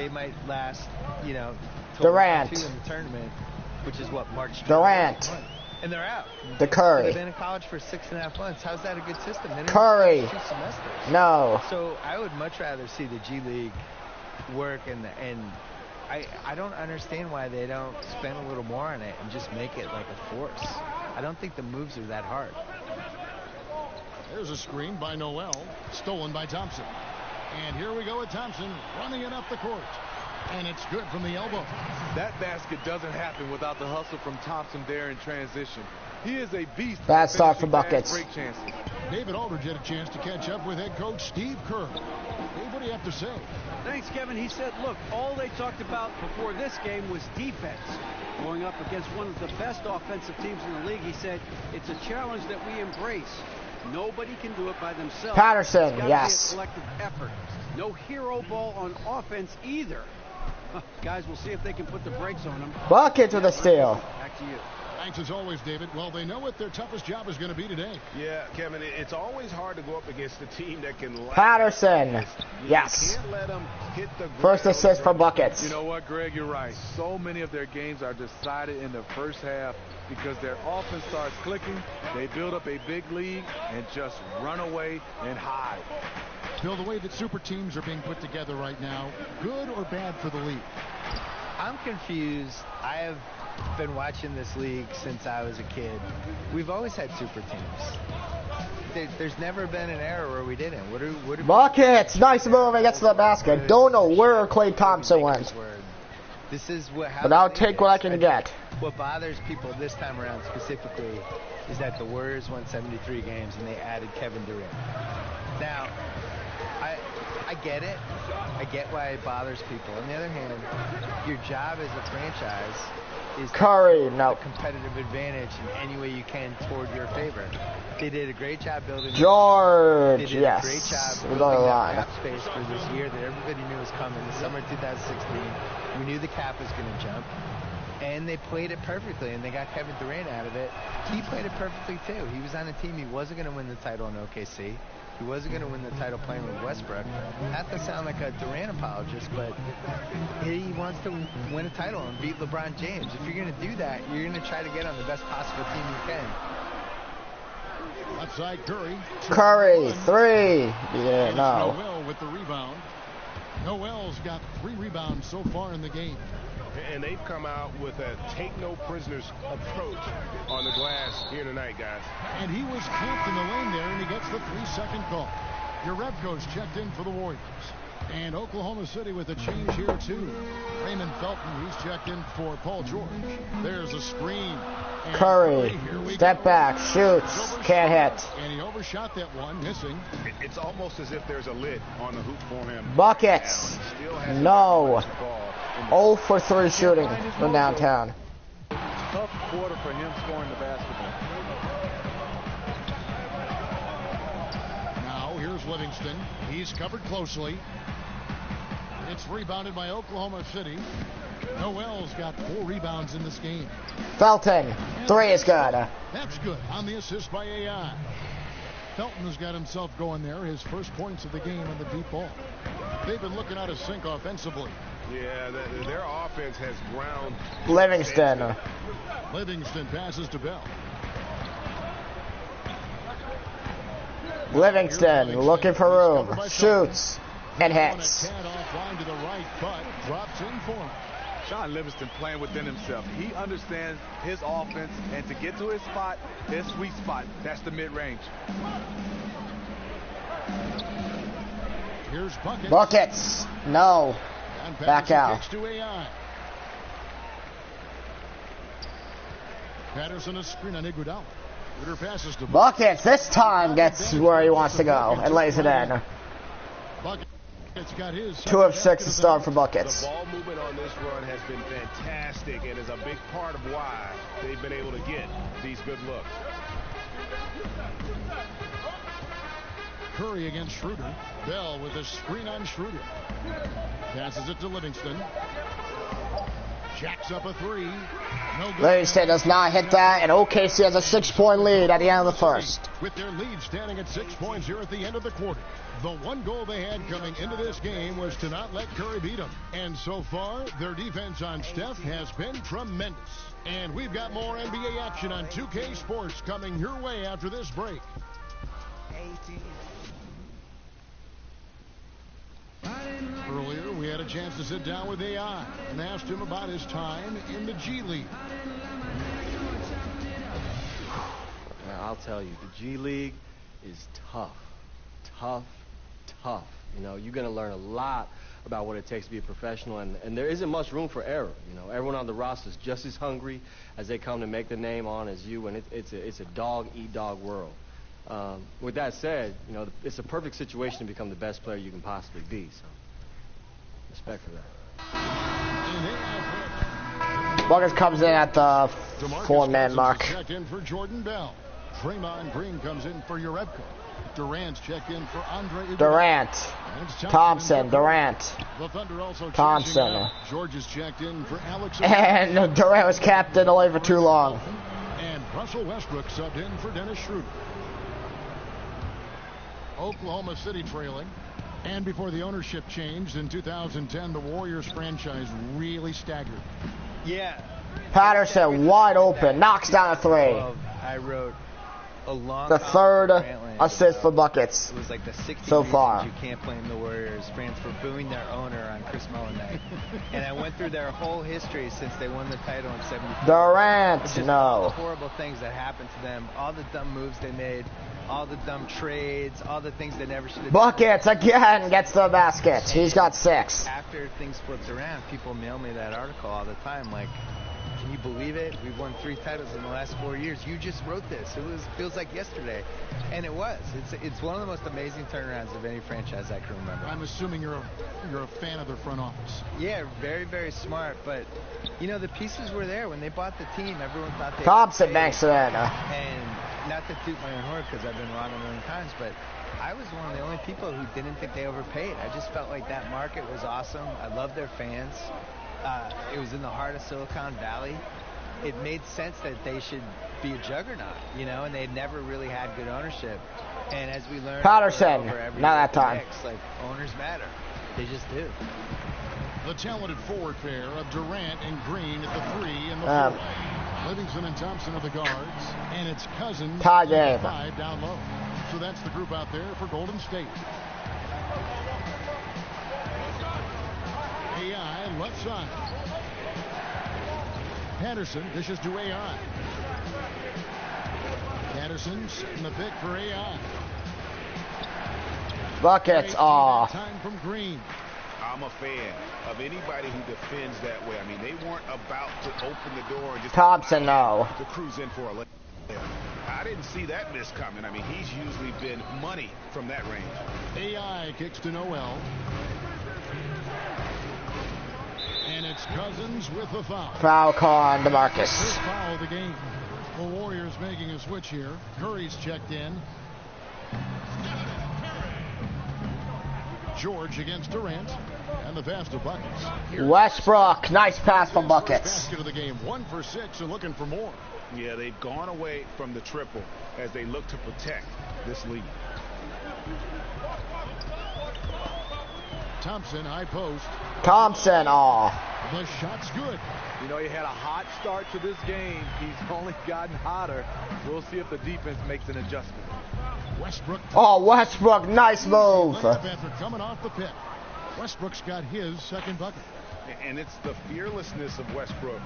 might last, till Durant. 2 in the tournament, which is what, March 20th. Durant. And they're out. The Curry. They've been in college for 6.5 months. How's that a good system? They didn't Curry. even finish 2 semesters. No. So I would much rather see the G League work, and I don't understand why they don't spend a little more on it and just make it like a force. I don't think the moves are that hard. There's a screen by Noel, stolen by Thompson. And here we go with Thompson running it up the court. And it's good from the elbow. That basket doesn't happen without the hustle from Thompson there in transition. He is a beast. Bad start for buckets. Great chances. David Aldridge had a chance to catch up with head coach Steve Kerr. Dave, what do you have to say? Thanks, Kevin. He said, look, all they talked about before this game was defense. Going up against one of the best offensive teams in the league, he said, it's a challenge that we embrace. Nobody can do it by themselves. Patterson, it's yes. Be a collective effort. No hero ball on offense either. Guys, we'll see if they can put the brakes on them. Buckets with a steal. Back to you. Thanks as always, David. Well, they know what their toughest job is going to be today. Yeah, Kevin, it's always hard to go up against a team that can... Patterson, yes. Can't let them hit the First assist for buckets. You know what, Greg, you're right. So many of their games are decided in the first half because their offense starts clicking, they build up a big lead, and just run away and hide. Bill, the way that super teams are being put together right now, good or bad for the league? I'm confused. I have been watching this league since I was a kid. We've always had super teams. There's never been an era where we didn't. What buckets! Nice move and gets to the basket. Don't know where Klay Thompson went. This is what but I'll take what I can get. What bothers people this time around specifically is that the Warriors won 73 games and they added Kevin Durant. Now, I get it. I get why it bothers people. On the other hand, your job as a franchise is Curry, a competitive advantage in any way you can toward your favor. They did a great job building. George, they did yes. a great job building that cap space for this year that everybody knew was coming. The summer of 2016, we knew the cap was going to jump. And they played it perfectly, and they got Kevin Durant out of it. He played it perfectly, too. He was on a team. He wasn't going to win the title in OKC. He wasn't going to win the title playing with Westbrook. Not to sound like a Durant apologist, but he wants to win a title and beat LeBron James. If you're going to do that, you're going to try to get on the best possible team you can. Outside Curry. Curry, three. Yeah, no. Noel with the rebound. Noel's got 3 rebounds so far in the game. And they've come out with a take-no-prisoners approach on the glass here tonight, guys. And he was camped in the lane there, and he gets the 3-second call. Urevko's checked in for the Warriors. And Oklahoma City with a change here, too. Raymond Felton, he's checked in for Paul George. There's a screen. And Curry, step back, shoots, can't hit. And he overshot that one, missing. It's almost as if there's a lid on the hoop for him. Buckets, no. 0 for 3 shooting from downtown. Tough quarter for him scoring the basketball. Now here's Livingston. He's covered closely. It's rebounded by Oklahoma City. Noel's got 4 rebounds in this game. Felton, 3 is good. That's good on the assist by AI. Felton has got himself going there. His first points of the game on the deep ball. They've been looking out of sync offensively. Yeah, their offense has ground. Livingston. Livingston passes to Bell. Livingston looking for room. Shoots and hits. Offline to the right, but drops in for him. Sean Livingston playing within himself. He understands his offense, and to get to his spot, his sweet spot, that's the mid-range. Here's Buckets. Buckets. No. Back out. Patterson a screen on Iguodala. Passes to Buckets this time gets where he wants to go and lays it in. Buckets got his 2 of 6 to start for Buckets. The ball movement on this run has been fantastic and is a big part of why they've been able to get these good looks. Curry against Schroeder. Bell with a screen on Schroeder. Passes it to Livingston. Jacks up a 3. No good. Livingston does not hit that, and OKC has a 6-point lead at the end of the first. With their lead standing at 6 points here at the end of the quarter. The one goal they had coming into this game was to not let Curry beat them. And so far, their defense on Steph has been tremendous. And we've got more NBA action on 2K Sports coming your way after this break. Earlier, we had a chance to sit down with AI and asked him about his time in the G League. I'll tell you, the G League is tough. You know, you're going to learn a lot about what it takes to be a professional, and there isn't much room for error. You know, everyone on the roster is just as hungry as they come to make the name on as you, and it's a dog-eat-dog world. With that said, you know, it's a perfect situation to become the best player you can possibly be, so respect for that. Buckets comes in at the 4-man mark. Checked in for Jordan Bell. Draymond Green comes in for Urebko. Durant's checked in for Andre Iguodala. Durant. Thompson. Durant. The Thunder also Thompson. George is checked in for Alex. And Durant was captain away for too long. And Russell Westbrook subbed in for Dennis Schroeder. Oklahoma City trailing. And before the ownership changed in 2010, the Warriors franchise really staggered. Yeah. Patterson wide open, knocks down a 3. I wrote a long the third assist for buckets. It was like the 60 so far. You can't blame the Warriors fans for booing their owner on Chris Mullin night. And I went through their whole history since they won the title in '74. Durant, no. All the horrible things that happened to them, all the dumb moves they made, all the dumb trades, all the things they never should have done. Buckets again, gets the basket. He's got 6. After things flipped around, people mail me that article all the time, like, can you believe it? We've won 3 titles in the last 4 years. You just wrote this. Feels like yesterday, and it was. It's one of the most amazing turnarounds of any franchise I can remember. I'm assuming you're a fan of their front office. Yeah, very, very smart. But you know, the pieces were there when they bought the team. Everyone thought they. Thompson banks it in. And not to toot my own horn because I've been wrong a million times, but I was one of the only people who didn't think they overpaid. I just felt like that market was awesome. I love their fans. It was in the heart of Silicon Valley. It made sense that they should be a juggernaut, you know, and they'd never really had good ownership. And as we learned, Patterson, not that time. Picks, like, owners matter. They just do. The talented forward pair of Durant and Green at the 3 and the 4. Livingston and Thompson are the guards, and it's Cousins tie game. 5 down low. So that's the group out there for Golden State. AI left side. Patterson dishes to AI. Patterson's in the pick for AI. Buckets off. Time from Green. I'm a fan of anybody who defends that way. I mean, they weren't about to open the door and just Thompson, no. To cruise in for a layup. I didn't see that miss coming. I mean, he's usually been money from that range. AI kicks to Noel. And it's Cousins with the foul. Foul call on DeMarcus. First foul of the game. The Warriors making a switch here. Curry's checked in. George against Durant. And the pass to Buckets. Westbrook, nice pass from Buckets. Basket of the game, 1 for 6 and looking for more. Yeah, they've gone away from the triple as they look to protect this lead. Thompson, high post. Thompson, The shot's good. You know, he had a hot start to this game. He's only gotten hotter. We'll see if the defense makes an adjustment. Westbrook. Westbrook, nice move. Coming off the pick. Westbrook's got his second bucket. And it's the fearlessness of Westbrook.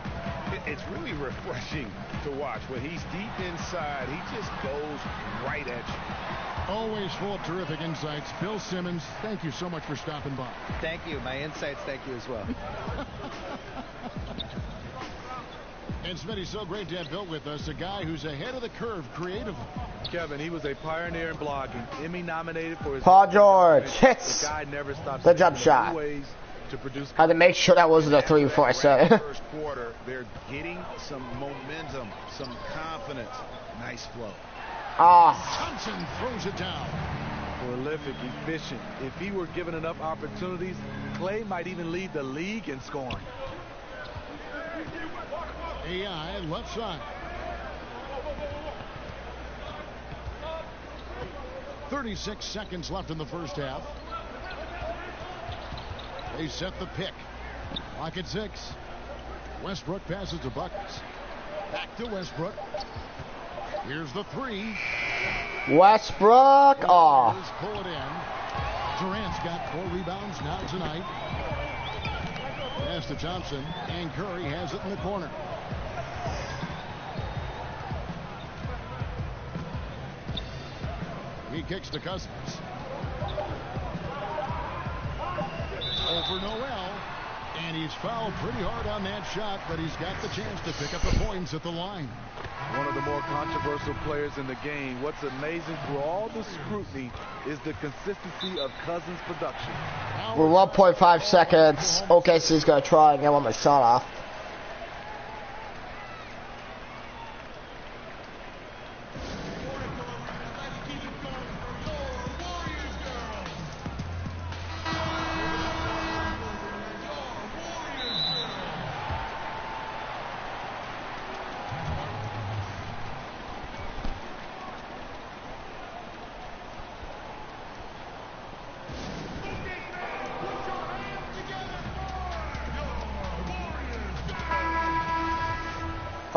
It's really refreshing to watch. When he's deep inside, he just goes right at you. Always full of terrific insights. Bill Simmons, thank you so much for stopping by. Thank you. My insights, thank you as well. And Smitty, so great to have Bill with us, a guy who's ahead of the curve creatively. Kevin, he was a pioneer in blocking. Emmy nominated for his... Paul George hits the guy never stops the jump shot. To produce. Had to make sure that wasn't a 3 before I said it. First quarter, they're getting some momentum, some confidence. Nice flow. Thompson throws it down. Prolific, efficient. If he were given enough opportunities, Clay might even lead the league in scoring. AI left side. 36 seconds left in the first half. They set the pick. Clock at 6. Westbrook passes to Buckets. Back to Westbrook. Here's the 3. Westbrook. Pull it in. Durant's got 4 rebounds now tonight. Pass to Thompson, and Curry has it in the corner. He kicks to Cousins. Over Noel. And he's fouled pretty hard on that shot, but he's got the chance to pick up the points at the line. One of the more controversial players in the game. What's amazing through all the scrutiny is the consistency of Cousins' production. We're 1.5 seconds. OKC's going to try and get one more shot off.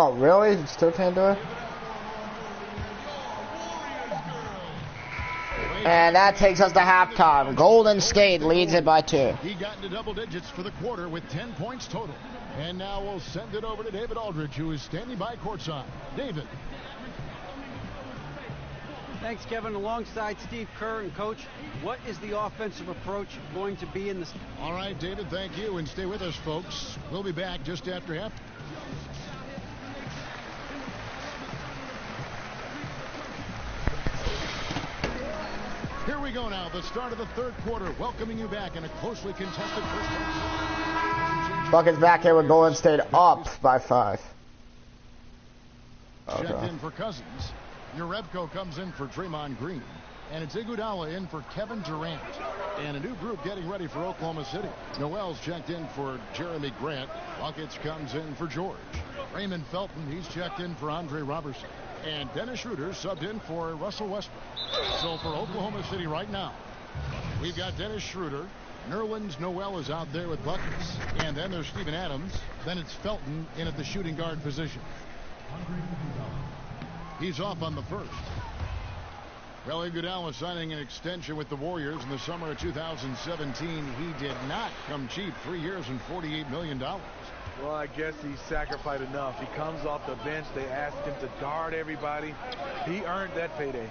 Oh, really? You still can't do it? And that takes us to halftime. Golden State leads it by 2. He got into double digits for the quarter with 10 points total. And now we'll send it over to David Aldridge, who is standing by courtside. David. Thanks, Kevin. Alongside Steve Kerr and Coach, what is the offensive approach going to be in this? All right, David, thank you. And stay with us, folks. We'll be back just after half. Here we go now, the start of the third quarter, welcoming you back in a closely contested first half. Buckets back here with Golden State up by 5. Checked in for Cousins. Jerebko comes in for Draymond Green. And it's Iguodala in for Kevin Durant. And a new group getting ready for Oklahoma City. Noel's checked in for Jeremy Grant. Buckets comes in for George. Raymond Felton, he's checked in for Andre Robertson. And Dennis Schroeder subbed in for Russell Westbrook. So for Oklahoma City right now, we've got Dennis Schroeder. Nerlens Noel is out there with buckets. And then there's Steven Adams. Then it's Felton in at the shooting guard position. He's off on the first. Well, Iguodala signing an extension with the Warriors in the summer of 2017. He did not come cheap. 3 years and $48 million. Well, I guess he sacrificed enough. He comes off the bench. They asked him to guard everybody. He earned that payday.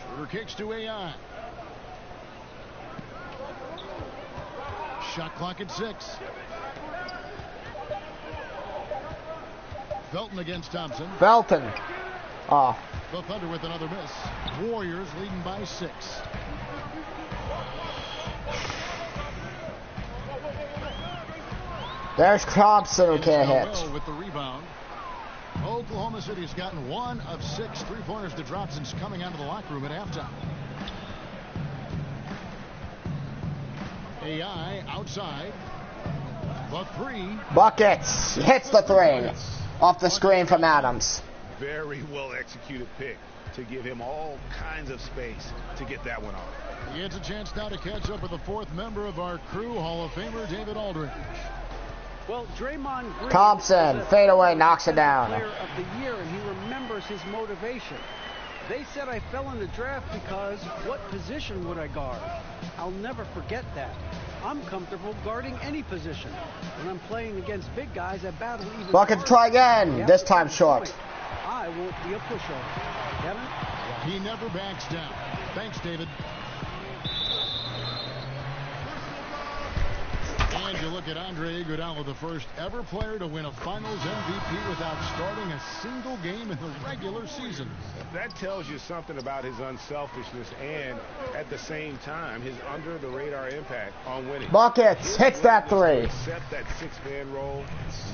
Schroeder kicks to AI. Shot clock at 6. Felton against Thompson. Felton. Oh. The Thunder with another miss. Warriors leading by 6. There's Thompson who can't hit. With the rebound. Oklahoma City's gotten 1 of 6 3-pointers to drop since coming out of the locker room at halftime. AI outside. The 3. Buckets. Hits the 3. Off the screen from Adams. Very well executed pick to give him all kinds of space to get that one off. He gets a chance now to catch up with the 4th member of our crew, Hall of Famer David Aldridge. Well, Draymond Green Thompson, fadeaway, knocks it down. Player of the year, and he remembers his motivation. They said I fell in the draft because what position would I guard? I'll never forget that. I'm comfortable guarding any position. When I'm playing against big guys, I battle even. Bucket, try again. This time short. I won't be a pushover. Kevin? He never backs down. Thanks, David. And you look at Andre Iguodala, the first ever player to win a Finals MVP without starting a single game in the regular season. That tells you something about his unselfishness and, at the same time, his under-the-radar impact on winning. Buckets, hits that 3. Accept that 6-man role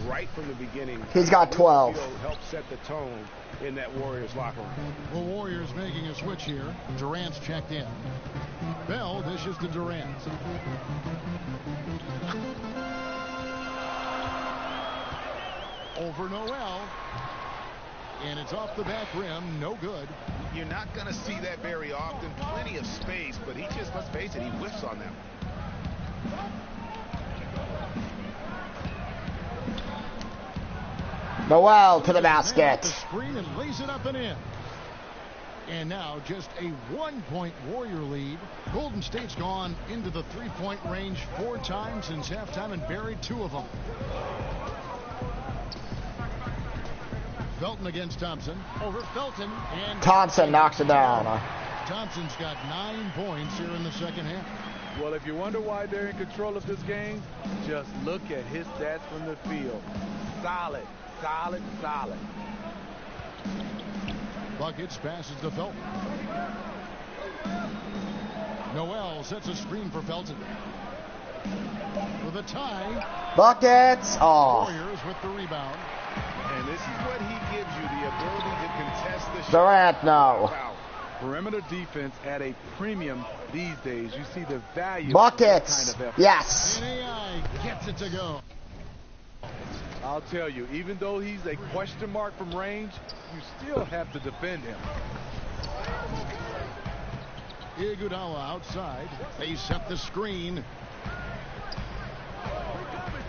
right from the beginning. He's got 12. Help set the tone in that Warriors locker room. The Warriors making a switch here. Durant's checked in. Bell dishes to Durant. Over Noel. And it's off the back rim. No good. You're not going to see that very often. Plenty of space, but he just, let's face it, he whiffs on them. Noel to the basket. The screen and lays it up and in. And now just a 1-point Warrior lead. Golden State's gone into the 3-point range 4 times since halftime and buried 2 of them. Felton against Thompson. Over Felton. And Thompson knocks it down. Thompson's got 9 points here in the second half. Well, if you wonder why they're in control of this game, just look at his stats from the field. Solid, solid, solid. Buckets passes to Felton. Noel sets a screen for Felton. With a tie. Buckets. Oh. Warriors with the rebound. And this is what he gives you, the ability to contest the shot. Durant, no. Perimeter defense at a premium these days. You see the value Buckets. of that kind of effort. Yes. And AI gets it to go. I'll tell you, even though he's a question mark from range, you still have to defend him. Iguodala outside. They set the screen.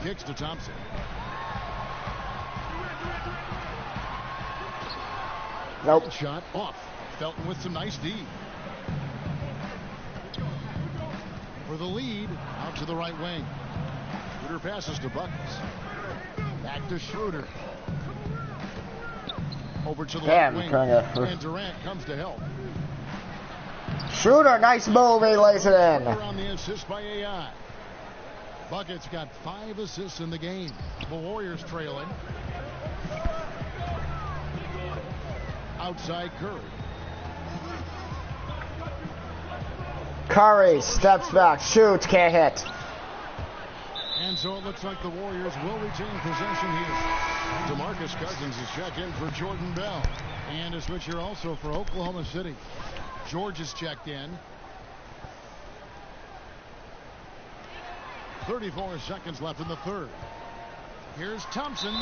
Kicks to Thompson. Nope. Shot off. Felton with some nice D. For the lead, out to the right wing. Schroeder passes to Buckets. Back to Schroeder. Over to the left wing. And Durant comes to help. Schroeder, nice move. He lays it in. On the assist by AI. Buckets got 5 assists in the game. The Warriors trailing. Outside Curry. Curry steps back, shoots, can't hit. And so it looks like the Warriors will retain possession here. DeMarcus Cousins is checked in for Jordan Bell. And a switch here also for Oklahoma City. George is checked in. 34 seconds left in the third. Here's Thompson.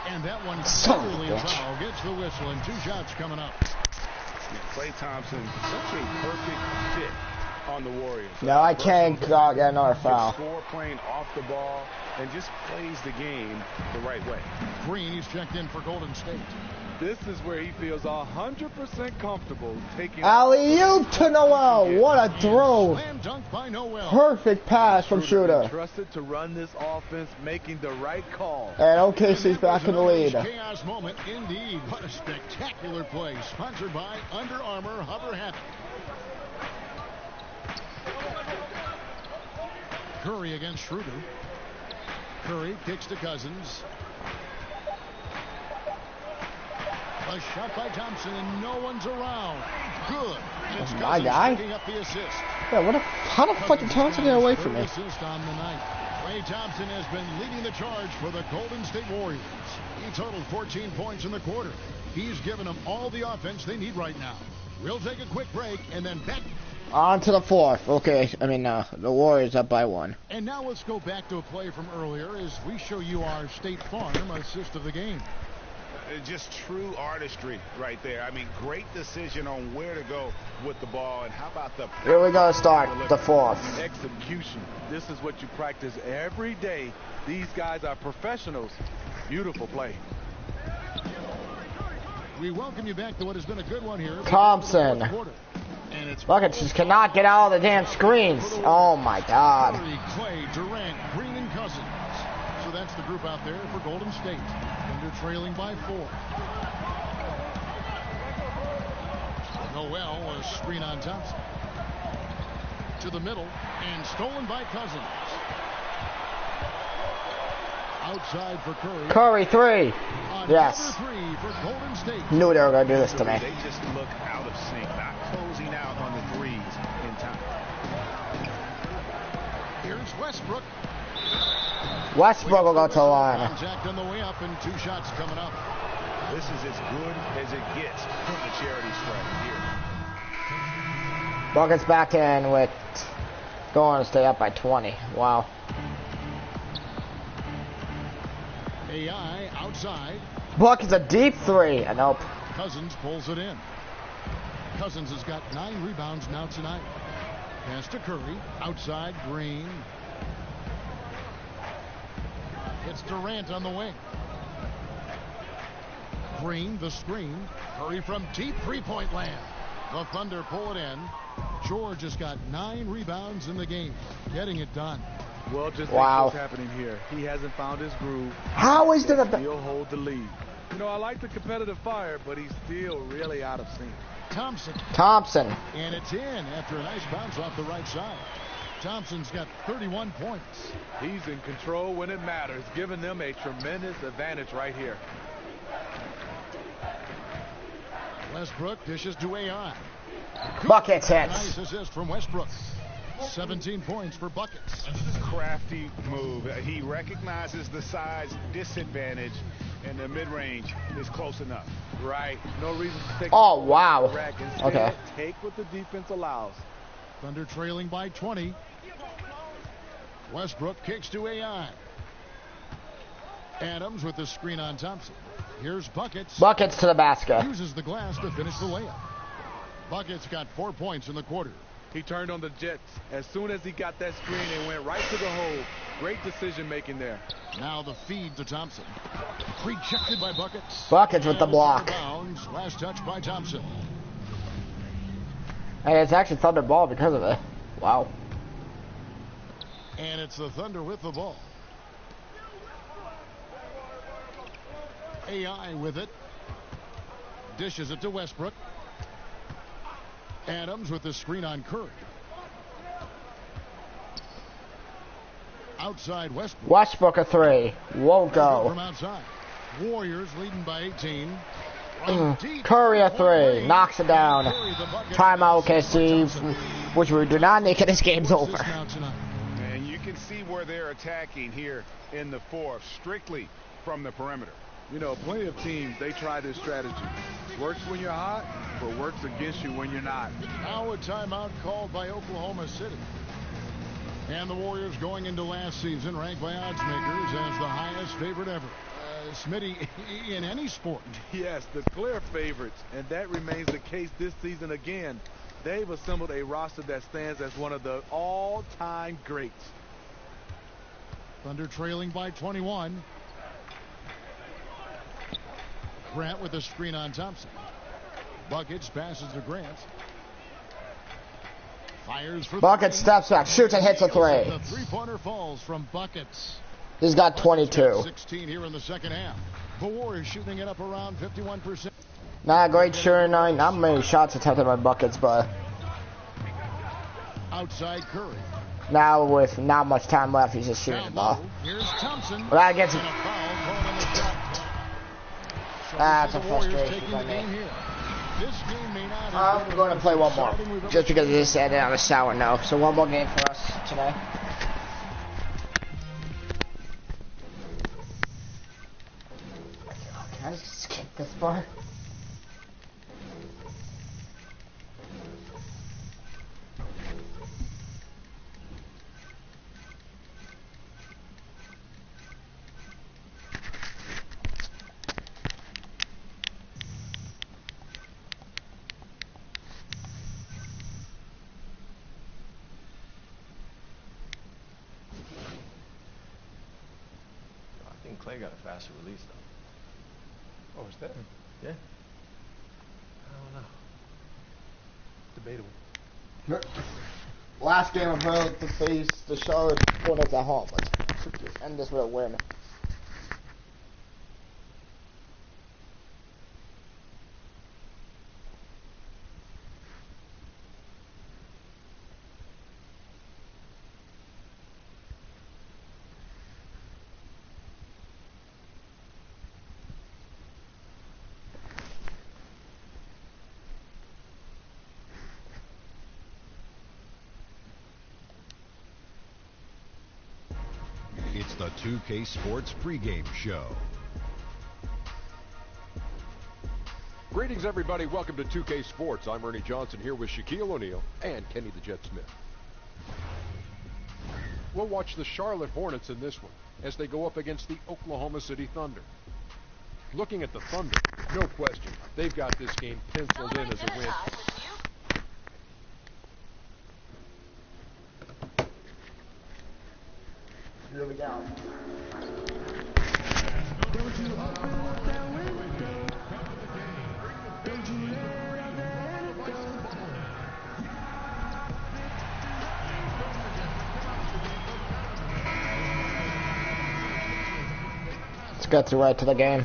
And that one clearly a foul. Gets the whistle and 2 shots coming up. Klay Thompson, such a perfect fit on the Warriors. No, I can't get another foul. Score playing off the ball and just plays the game the right way. Green, he's checked in for Golden State. This is where he feels 100% comfortable taking. Alley-oop to Noel. What a throw. Slam dunk by Noel. Perfect pass from Schroeder. Trusted to run this offense, making the right call. And OKC's back in the lead. Chaos moment indeed. What a spectacular play. Sponsored by Under Armour Hover Hat. Curry against Schroeder. Curry kicks to Cousins. A shot by Thompson and no one's around. Good. It's my guy. Picking up the assist. Yeah, how the fuck did Thompson get away from me? Assist on the night. Klay Thompson has been leading the charge for the Golden State Warriors. He totaled 14 points in the quarter. He's given them all the offense they need right now. We'll take a quick break and then back. On to the fourth. Okay, the Warriors up by 1. And now let's go back to a play from earlier as we show you our State Farm assist of the game. Just true artistry right there. I mean, great decision on where to go with the ball. And how about the... Here we go, start the fourth. Execution. This is what you practice every day. These guys are professionals. Beautiful play. We welcome you back to what has been a good one here. Thompson. Buckets just cannot get out of the damn screens. Oh, my God. Klay, Durant, Green, and Cousins. So that's the group out there for Golden State. They're trailing by 4. Noel, a screen on Thompson. To the middle, and stolen by Cousins. Outside for Curry. Curry, 3. Yes. 3 for Golden State. Knew they were going to do this to me. They just look out of sync, not closing out on the threes in time. Here's Westbrook. Westbrook will go to the line. Contact on the way up and 2 shots coming up. This is as good as it gets from the charity stripe here. Buckets back in with going to stay up by 20. Wow. AI outside. Buckets a deep 3. Nope. Cousins pulls it in. Cousins has got 9 rebounds now tonight. Pass to Curry. Outside, Green. It's Durant on the wing. Green, the screen. Curry from deep 3-point land. The Thunder pull it in. George has got 9 rebounds in the game. Getting it done. Well, just what's happening here. He hasn't found his groove. How is that? He'll hold the lead. You know, I like the competitive fire, but he's still really out of sync. Thompson. And it's in after a nice bounce off the right side. Thompson's got 31 points. He's in control when it matters, giving them a tremendous advantage right here. Westbrook dishes to AI. Buckets hits. Nice assist from Westbrook. 17 points for Buckets. Crafty move. He recognizes the size disadvantage, and the mid-range is close enough. Right. No reason to take. Oh, wow. Okay. Take what the defense allows. Thunder trailing by 20. Westbrook kicks to AI. Adams with the screen on Thompson. Here's Buckets. Buckets to the basket. Uses the glass to finish the layup. Buckets got 4 points in the quarter. He turned on the Jets. As soon as he got that screen and went right to the hole. Great decision making there. Now the feed to Thompson. Rejected by Buckets. Buckets with the block. Bounds. Last touch by Thompson. And it's actually Thunder ball because of it. Wow. And it's the Thunder with the ball. AI with it. Dishes it to Westbrook. Adams with the screen on Curry. Outside Westbrook. Westbrook a three. Won't go. From outside. Warriors leading by 18. Curry a three. Knocks it down. Timeout KC, which we do not need. This game's over. And you can see where they're attacking here in the fourth. Strictly from the perimeter. You know, plenty of teams, they try this strategy. Works when you're hot, but works against you when you're not. Now a timeout called by Oklahoma City. And the Warriors going into last season ranked by odds makers as the highest favorite ever. Smitty, in any sport. Yes, the clear favorites, and that remains the case this season again. They've assembled a roster that stands as one of the all-time greats. Thunder trailing by 21. Grant with a screen on Thompson. Buckets passes to Grant. Fires for Buckets steps back, shoots and hits a three. The three-pointer falls from Buckets. He's got 22. 16 here in the second half. The Warriors shooting it up around 51%. Not great shooting night. Not many shots attempted by Buckets, but outside Curry. Now with not much time left, he's just shooting the ball. Here's Thompson. But that gets him. That's a frustration for me. I'm going to play one more, just because I just ended on a sour note. So one more game for us today. Can I just skip this part? Clay got a faster release, though. Oh, is that? Yeah. I don't know. Debatable. Last game of her to face the Charlotte Hornets at home. Let's end this with a win. It's the 2K Sports pregame show. Greetings, everybody. Welcome to 2K Sports. I'm Ernie Johnson here with Shaquille O'Neal and Kenny the Jet Smith. We'll watch the Charlotte Hornets in this one as they go up against the Oklahoma City Thunder. Looking at the Thunder, no question, they've got this game penciled in as a win. Here we go. Let's get right to the game.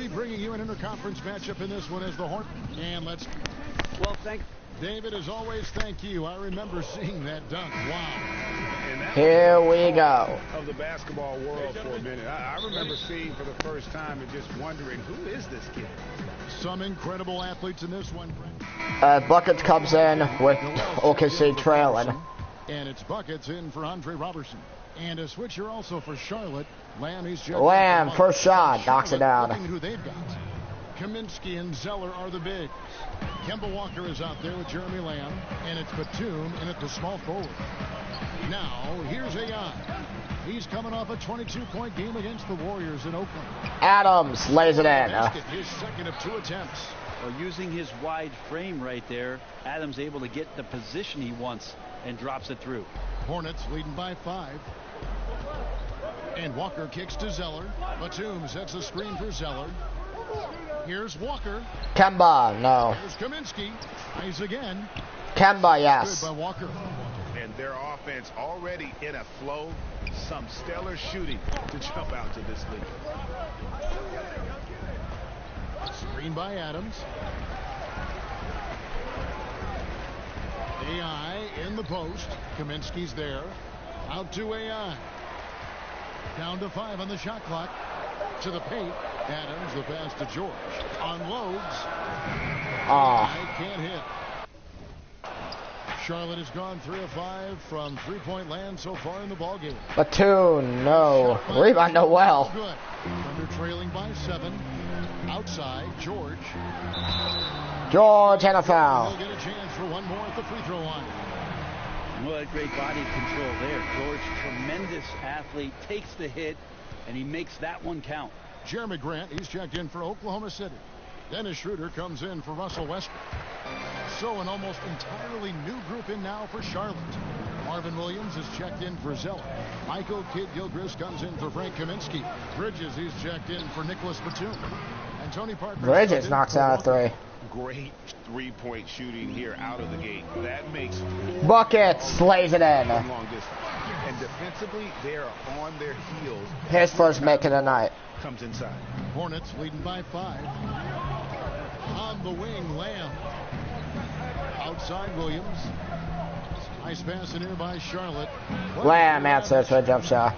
be bringing you an interconference matchup in this one as the Hornets. And let's... Well, thank David, as always, thank you. I remember seeing that dunk. Wow. Here we go. Of the basketball world for a minute. I remember seeing for the first time and just wondering, who is this kid? Some incredible athletes in this one. Buckets comes in with OKC trailing. And it's Buckets in for Andre Robertson. And a switcher also for Charlotte. Lamb, first shot, knocks it down. Who they've got. Kaminsky and Zeller are the bigs. Kemba Walker is out there with Jeremy Lamb. And it's Batum in at the small forward. Now, here's AI. He's coming off a 22-point game against the Warriors in Oakland. Adams lays it in. His second of 2 attempts. Well, using his wide frame right there, Adams able to get the position he wants and drops it through. Hornets leading by 5. And Walker kicks to Zeller. Batum sets a screen for Zeller. Here's Walker. Kemba, no. Here's Kaminsky. Nice again. Kemba, yes. Good by Walker. And their offense already in a flow. Some stellar shooting to jump out to this lead. Screen by Adams. AI in the post. Kaminsky's there. Out to AI. Down to 5 on the shot clock. To the paint. Adams, the pass to George. Unloads. I can't hit. Charlotte has gone 3 of 5 from three-point land so far in the ballgame. Batum, no. Rebound, Noel. Good. Thunder trailing by 7. Outside, George. George and a foul. He'll get a chance for one more at the free throw line. Well, great body control there. George, tremendous athlete, takes the hit, and he makes that one count. Jeremy Grant, he's checked in for Oklahoma City. Dennis Schroeder comes in for Russell Westbrook. So an almost entirely new group in now for Charlotte. Marvin Williams is checked in for Zeller. Michael Kidd-Gilchrist comes in for Frank Kaminsky. Bridges, he's checked in for Nicholas Batum. And Tony Parker. Bridges knocks out a 3. Great three-point shooting here out of the gate. That makes Buckets lays it in. Long distance. And defensively, they are on their heels. His first make of the night. Comes inside. Hornets leading by 5. On the wing, Lamb. Outside, Williams. Nice pass in here by Charlotte. Lamb answers for a jump shot.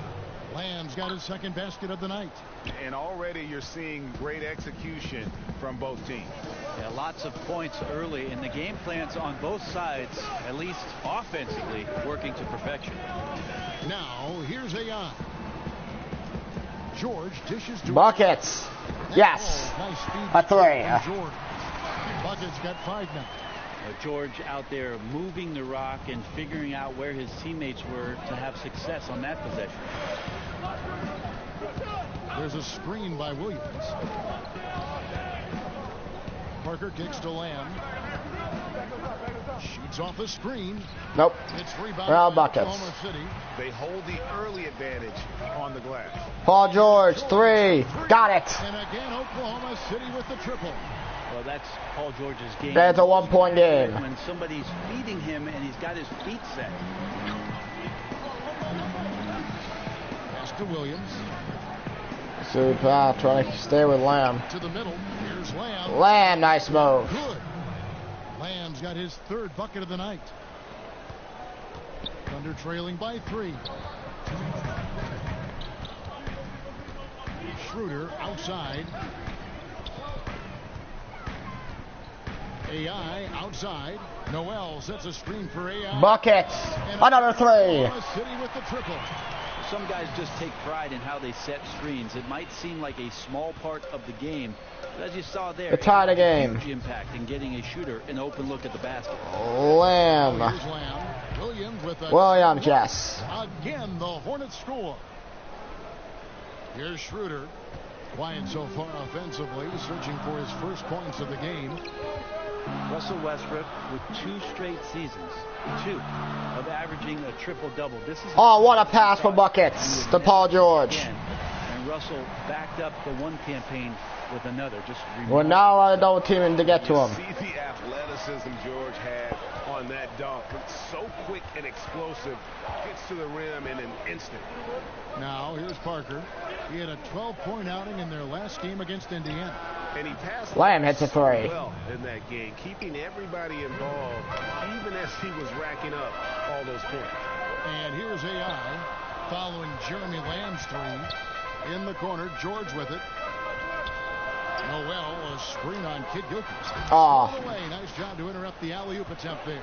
Lamb's got his second basket of the night. And already you're seeing great execution from both teams. Yeah, lots of points early, and the game plans on both sides, at least offensively, working to perfection. Now, here's AI. George dishes to Buckets. Yes. Nice speed a 3. George. Buckets got 5 now. George out there moving the rock and figuring out where his teammates were to have success on that possession. There's a screen by Williams. Parker kicks to Lamb. Shoots off the screen. Nope. It's rebounded Well, by Buckets. Oklahoma City. They hold the early advantage on the glass. Paul George, 3. Got it. And again, Oklahoma City with the triple. Well, that's Paul George's game. That's a 1-point game. When somebody's feeding him and he's got his feet set. Pass to Williams. Super, trying to stay with Lamb. To the middle. Here's Lamb. Lamb, nice move. Good. Lamb's got his 3rd bucket of the night. Thunder trailing by 3. Schroeder outside. AI outside. Noel sets a screen for AI. Buckets. Another 3. City with the triple. Some guys just take pride in how they set screens. It might seem like a small part of the game, but as you saw there, It's tied a game. huge impact in getting a shooter an open look at the basket. Lamb. Here's Lamb. Williams with a Williams, yes. Again, the Hornets score. Here's Schroeder. Quiet so far offensively, searching for his first points of the game. Russell Westbrook with 2 straight seasons, 2 of averaging a triple-double. This is Oh, what a pass for Buckets to Paul George. again. And Russell backed up the one campaign with another. Just We're now double teaming to get to him. See the athleticism George had on that dunk. It's so quick and explosive. Gets to the rim in an instant. Now here's Parker. He had a 12-point outing in their last game against Indiana. And he passed Lamb hits a three. well in that game, keeping everybody involved, even as he was racking up all those points. And here's AI following Jeremy Lamb's three. In the corner, George with it. Noel, a screen on Kid Gilchrist. Oh. Nice job to interrupt the alley-oop attempt there.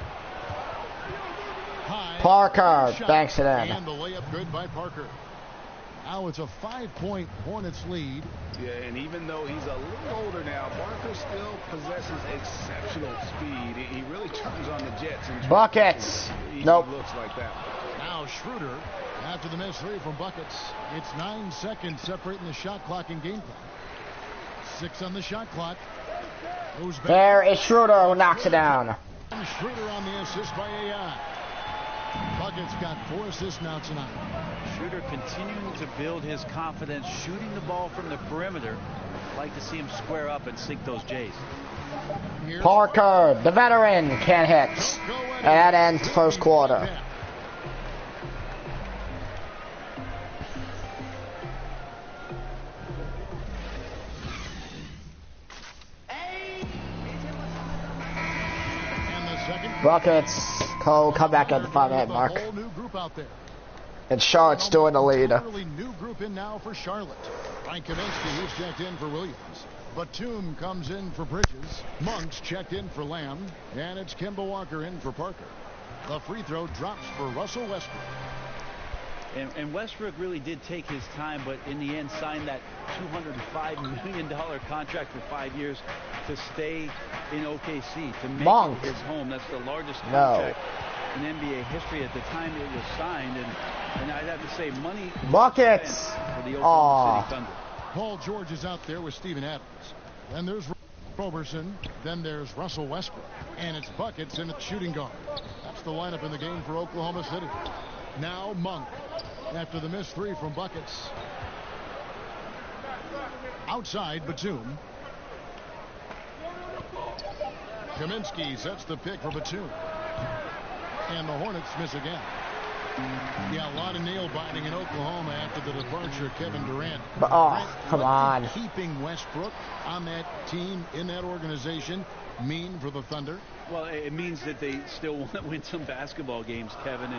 High. Parker, Shot. thanks to them. And the layup good by Parker. Now it's a 5-point Hornets lead. Yeah, and even though he's a little older now, Parker still possesses exceptional speed. He really turns on the jets. And Buckets. He Nope. looks like that. Now Schroeder, after the missed three from Buckets. It's 9 seconds separating the shot clock and game clock. 6 on the shot clock. Goes back. There is Schroeder who knocks it down. And Schroeder on the assist by AI. Buckets got 4 assists now tonight. Schroeder continuing to build his confidence, shooting the ball from the perimeter. I'd like to see him square up and sink those J's. Parker, the veteran, can't hit. And that ends first quarter. Buckets. Cole, come back at the 5-minute mark. Whole new group out there. And Charlotte's still in the lead. New group in now for Charlotte. Frank Kaminsky, he's checked in for Williams. Batum comes in for Bridges. Monk's checked in for Lamb. And it's Kemba Walker in for Parker. The free throw drops for Russell Westbrook. And Westbrook really did take his time, but in the end signed that $205 million contract for 5 years to stay in OKC, to make Monk. it his home. That's the largest No. contract in NBA history at the time it was signed. And I'd have to say money Buckets. for the Oklahoma Aw. City Thunder. Paul George is out there with Steven Adams. Then there's Roberson. Then there's Russell Westbrook. And it's Buckets and it's shooting guard. That's the lineup in the game for Oklahoma City. Now Monk. After the missed three from Buckets. Outside Batum. Kaminsky sets the pick for Batum. And the Hornets miss again. Yeah, a lot of nail biting in Oklahoma after the departure of Kevin Durant. But, oh, come on. Keeping Westbrook on that team, in that organization, mean for the Thunder? Well, it means that they still want to win some basketball games, Kevin,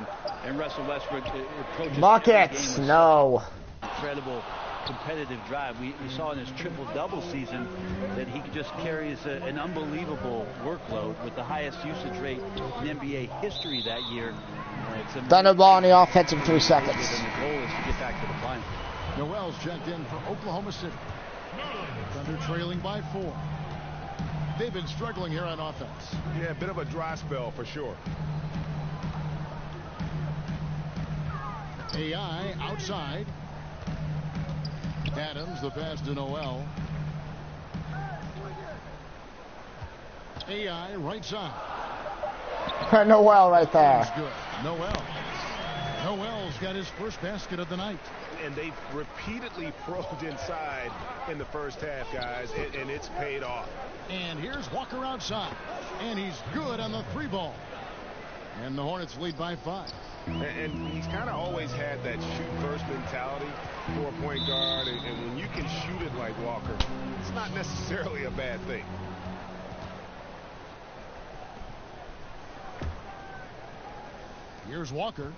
and Russell Westbrook approaches Buckets. No. Incredible competitive drive. We saw in his triple-double season that he just carries an unbelievable workload with the highest usage rate in NBA history that year. Thunder ball in the offensive 3 seconds. And the goal is to get back to the final. Noel's checked in for Oklahoma City. Thunder trailing by 4. They've been struggling here on offense. Yeah, a bit of a dry spell for sure. AI outside. Adams, the pass to Noel. AI right side. Noel right there. Good. Noel's got his first basket of the night. And they've repeatedly probed inside in the first half, guys, and it's paid off. And here's Walker outside. And he's good on the 3 ball. And the Hornets lead by 5. And he's kind of always had that shoot-first mentality for a point guard. And when you can shoot it like Walker, it's not necessarily a bad thing. Here's Walker.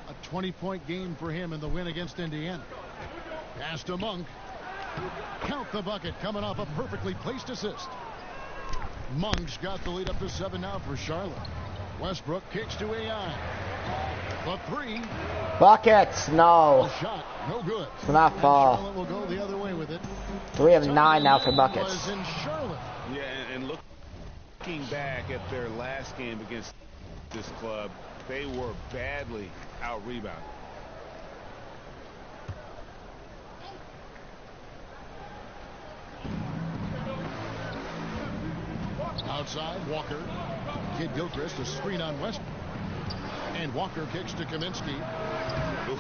A 20-point game for him in the win against Indiana. Pass to Monk. Count the bucket coming off a perfectly placed assist. Monk's got the lead up to 7 now for Charlotte. Westbrook kicks to AI. The 3. Buckets. No. Shot. No good. It's not fall. Charlotte will go the other way with it. 3 of 9 now for Buckets. Was in Charlotte. Yeah, and looking back at their last game against this club, they were badly out-rebounded. Outside, Walker. Kid Gilchrist, a screen on Westbrook. And Walker kicks to Kaminsky. Oof,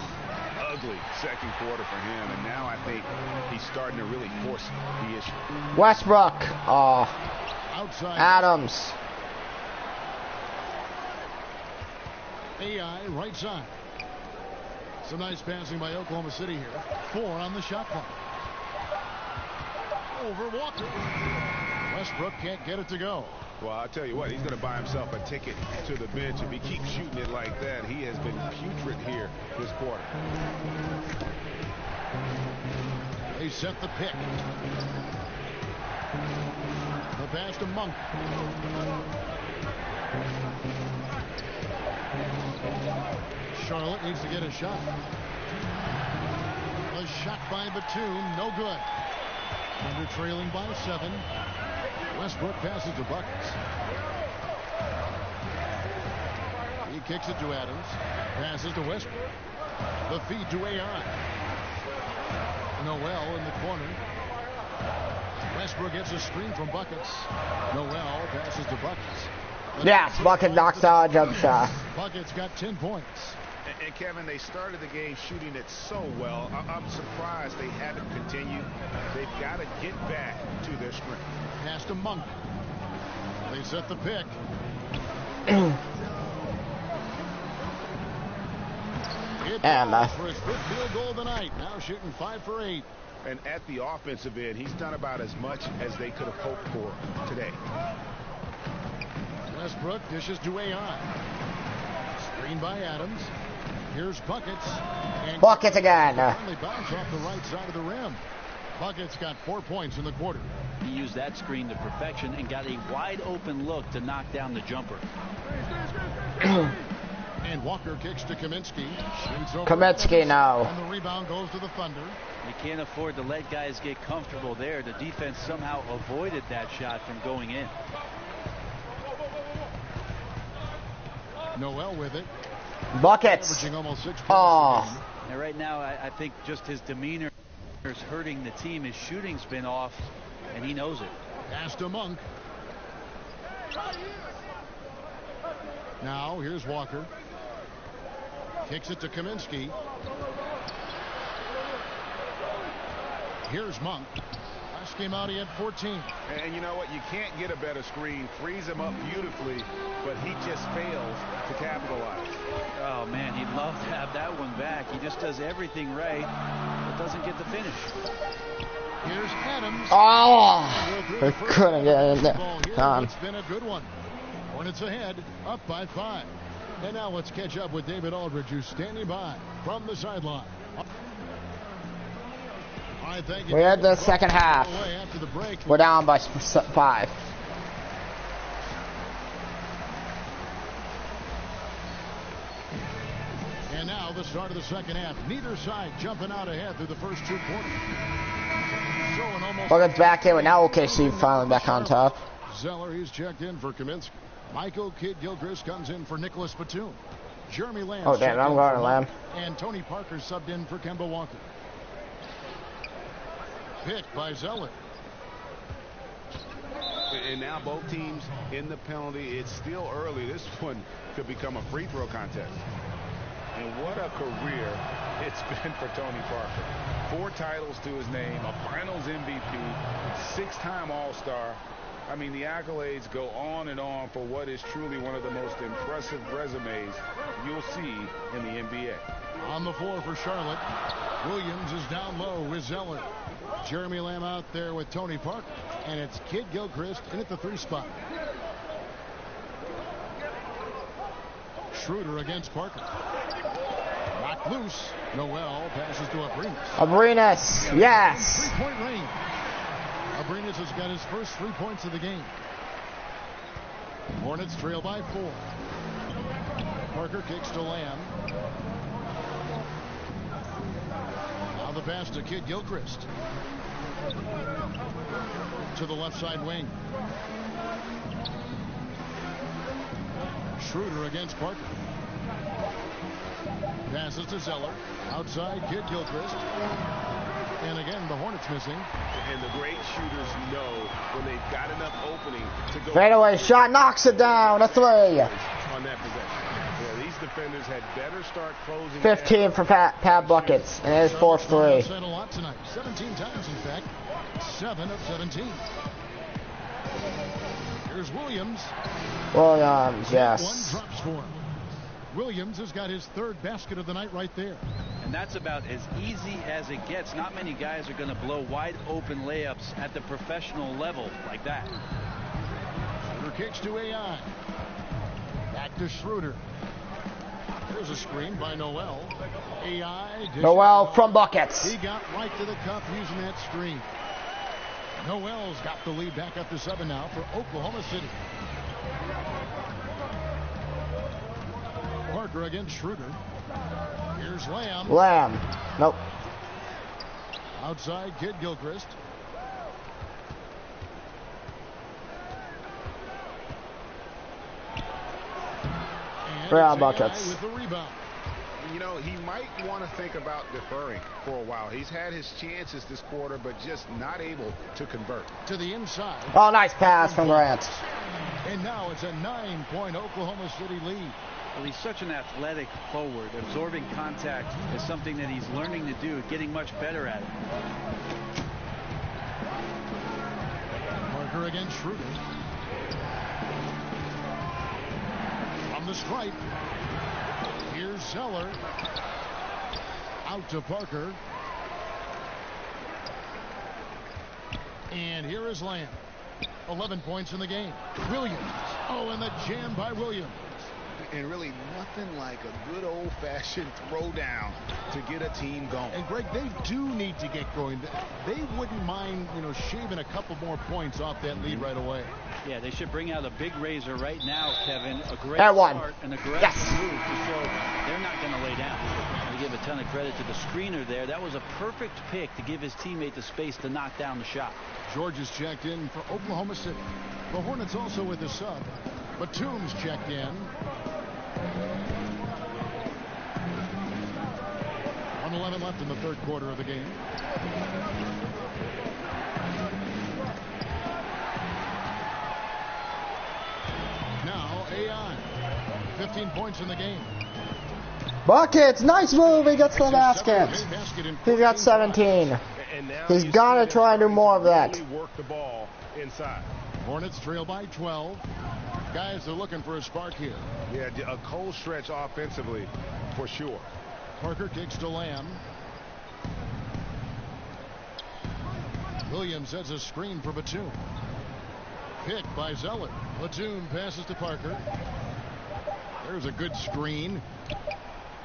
ugly second quarter for him, and now I think he's starting to really force the issue. Westbrook. Oh. Outside. Adams. AI right side. Some nice passing by Oklahoma City here. 4 on the shot clock. Over Walker. Westbrook can't get it to go. Well, I'll tell you what, he's going to buy himself a ticket to the bench. If he keeps shooting it like that, he has been putrid here this quarter. They set the pick. The pass to Monk. Charlotte needs to get a shot. A shot by Batum, no good. Under trailing by 7. Westbrook passes to Buckets. He kicks it to Adams. Passes to Westbrook. The feed to AI. Noel in the corner. Westbrook gets a screen from Buckets. Noel passes to Buckets. Yes, Bucket knocks out a jump shot. Buckets got 10 points. And Kevin, they started the game shooting it so well. I'm surprised they haven't continued. They've got to get back to their strength. Pass to Monk. They set the pick. And for his fifth field goal of the night. Now shooting 5 for 8. And at the offensive end, he's done about as much as they could have hoped for today. Westbrook dishes to AI. Screen by Adams. Here's Buckets. And Buckets again. Finally bounce off the right side of the rim. Buckets got 4 points in the quarter. He used that screen to perfection and got a wide open look to knock down the jumper. And Walker kicks to Kaminsky. Kaminsky now. And the rebound goes to the Thunder. You can't afford to let guys get comfortable there. The defense somehow avoided that shot from going in. Noel with it. Buckets. Averaging almost 6 points. Oh. And right now, I think just his demeanor is hurting the team. His shooting's been off, and he knows it. Pass to Monk. Now, here's Walker. Kicks it to Kaminsky. Here's Monk. Last game out, he had 14. And you know what? You can't get a better screen. Frees him up beautifully, but he just fails to capitalize. Oh, man, he'd love to have that one back. He just does everything right, but doesn't get the finish. Here's Adams. Oh, I couldn't get in there. It's been a good one. Hornets ahead, up by 5. And now let's catch up with David Aldridge, who's standing by from the sideline. We're at the second half. We're down by 5. And now the start of the second half. Neither side jumping out ahead through the first 2 quarters. Buckets back in, but now OKC finally back on top. Zeller, he's checked in for Kaminsky. Michael Kidd-Gilchrist comes in for Nicholas Batum. Jeremy Lamb. Oh, damn, I'm going to Lamb. And Tony Parker subbed in for Kemba Walker. Picked by Zeller. And now both teams in the penalty. It's still early. This one could become a free throw contest. And what a career it's been for Tony Parker. 4 titles to his name, a Finals MVP, 6-time All-Star. I mean, the accolades go on and on for what is truly one of the most impressive resumes you'll see in the NBA. On the floor for Charlotte, Williams is down low with Zeller. Jeremy Lamb out there with Tony Parker. And it's Kidd-Gilchrist in at the 3 spot. Schroeder against Parker. Knocked loose. Noel passes to Abrinas, yes. 3-point range. Abrinas has got his first 3 points of the game. Hornets trail by 4. Parker kicks to Lamb. Now the pass to Kidd-Gilchrist. To the left side wing. Schroeder against Parker. Passes to Zeller. Outside, Kidd-Gilchrist. And again, the Hornets missing. And the great shooters know when they've got enough opening to go. Fadeaway shot knocks it down. A 3. On that possession. Yeah, these defenders had better start closing. 15 for Pat Buckets, and his fourth 3. Said a lot tonight. 17 times, in fact. 7 of 17. Here's Williams. Williams, yes. One drops for him. Williams has got his third basket of the night right there. And that's about as easy as it gets. Not many guys are going to blow wide open layups at the professional level like that. Schroeder kicks to AI. Back to Schroeder. There's a screen by Noel. AI. Noel from buckets. He got right to the cup using that screen. Noel's got the lead back up to 7 now for Oklahoma City. Parker against Schroeder. Here's Lamb. Lamb. Nope. Outside, Kid Gilchrist. Brown buckets. With the rebound. You know, he might want to think about deferring for a while. He's had his chances this quarter, but just not able to convert. To the inside. Oh, nice pass from Grant. And now it's a 9-point Oklahoma City lead. Well, he's such an athletic forward. Absorbing contact is something that he's learning to do, getting much better at it. Parker against Schroeder. From the stripe. Here's Zeller. Out to Parker. And here is Lamb. 11 points in the game. Williams. Oh, and the jam by Williams. And really nothing like a good old-fashioned throwdown to get a team going. And Greg, they do need to get going. They wouldn't mind, shaving a couple more points off that lead right away. Yeah, they should bring out a big razor right now, Kevin. A great That one. start, an aggressive move to show they're not going to lay down. I give a ton of credit to the screener there. That was a perfect pick to give his teammate the space to knock down the shot. George is checked in for Oklahoma City. The Hornets also with the sub. Batum's checked in. 1:11 left in the third quarter of the game. Now AI. 15 points in the game. Buckets. Nice move. He gets the basket. He got 17. He's got to try and do more of that. Work the ball inside. Hornets trail by 12. Guys are looking for a spark here. Yeah, a cold stretch offensively for sure. Parker kicks to Lamb. Williams sets a screen for Batum. Pick by Zeller. Batum passes to Parker. There's a good screen.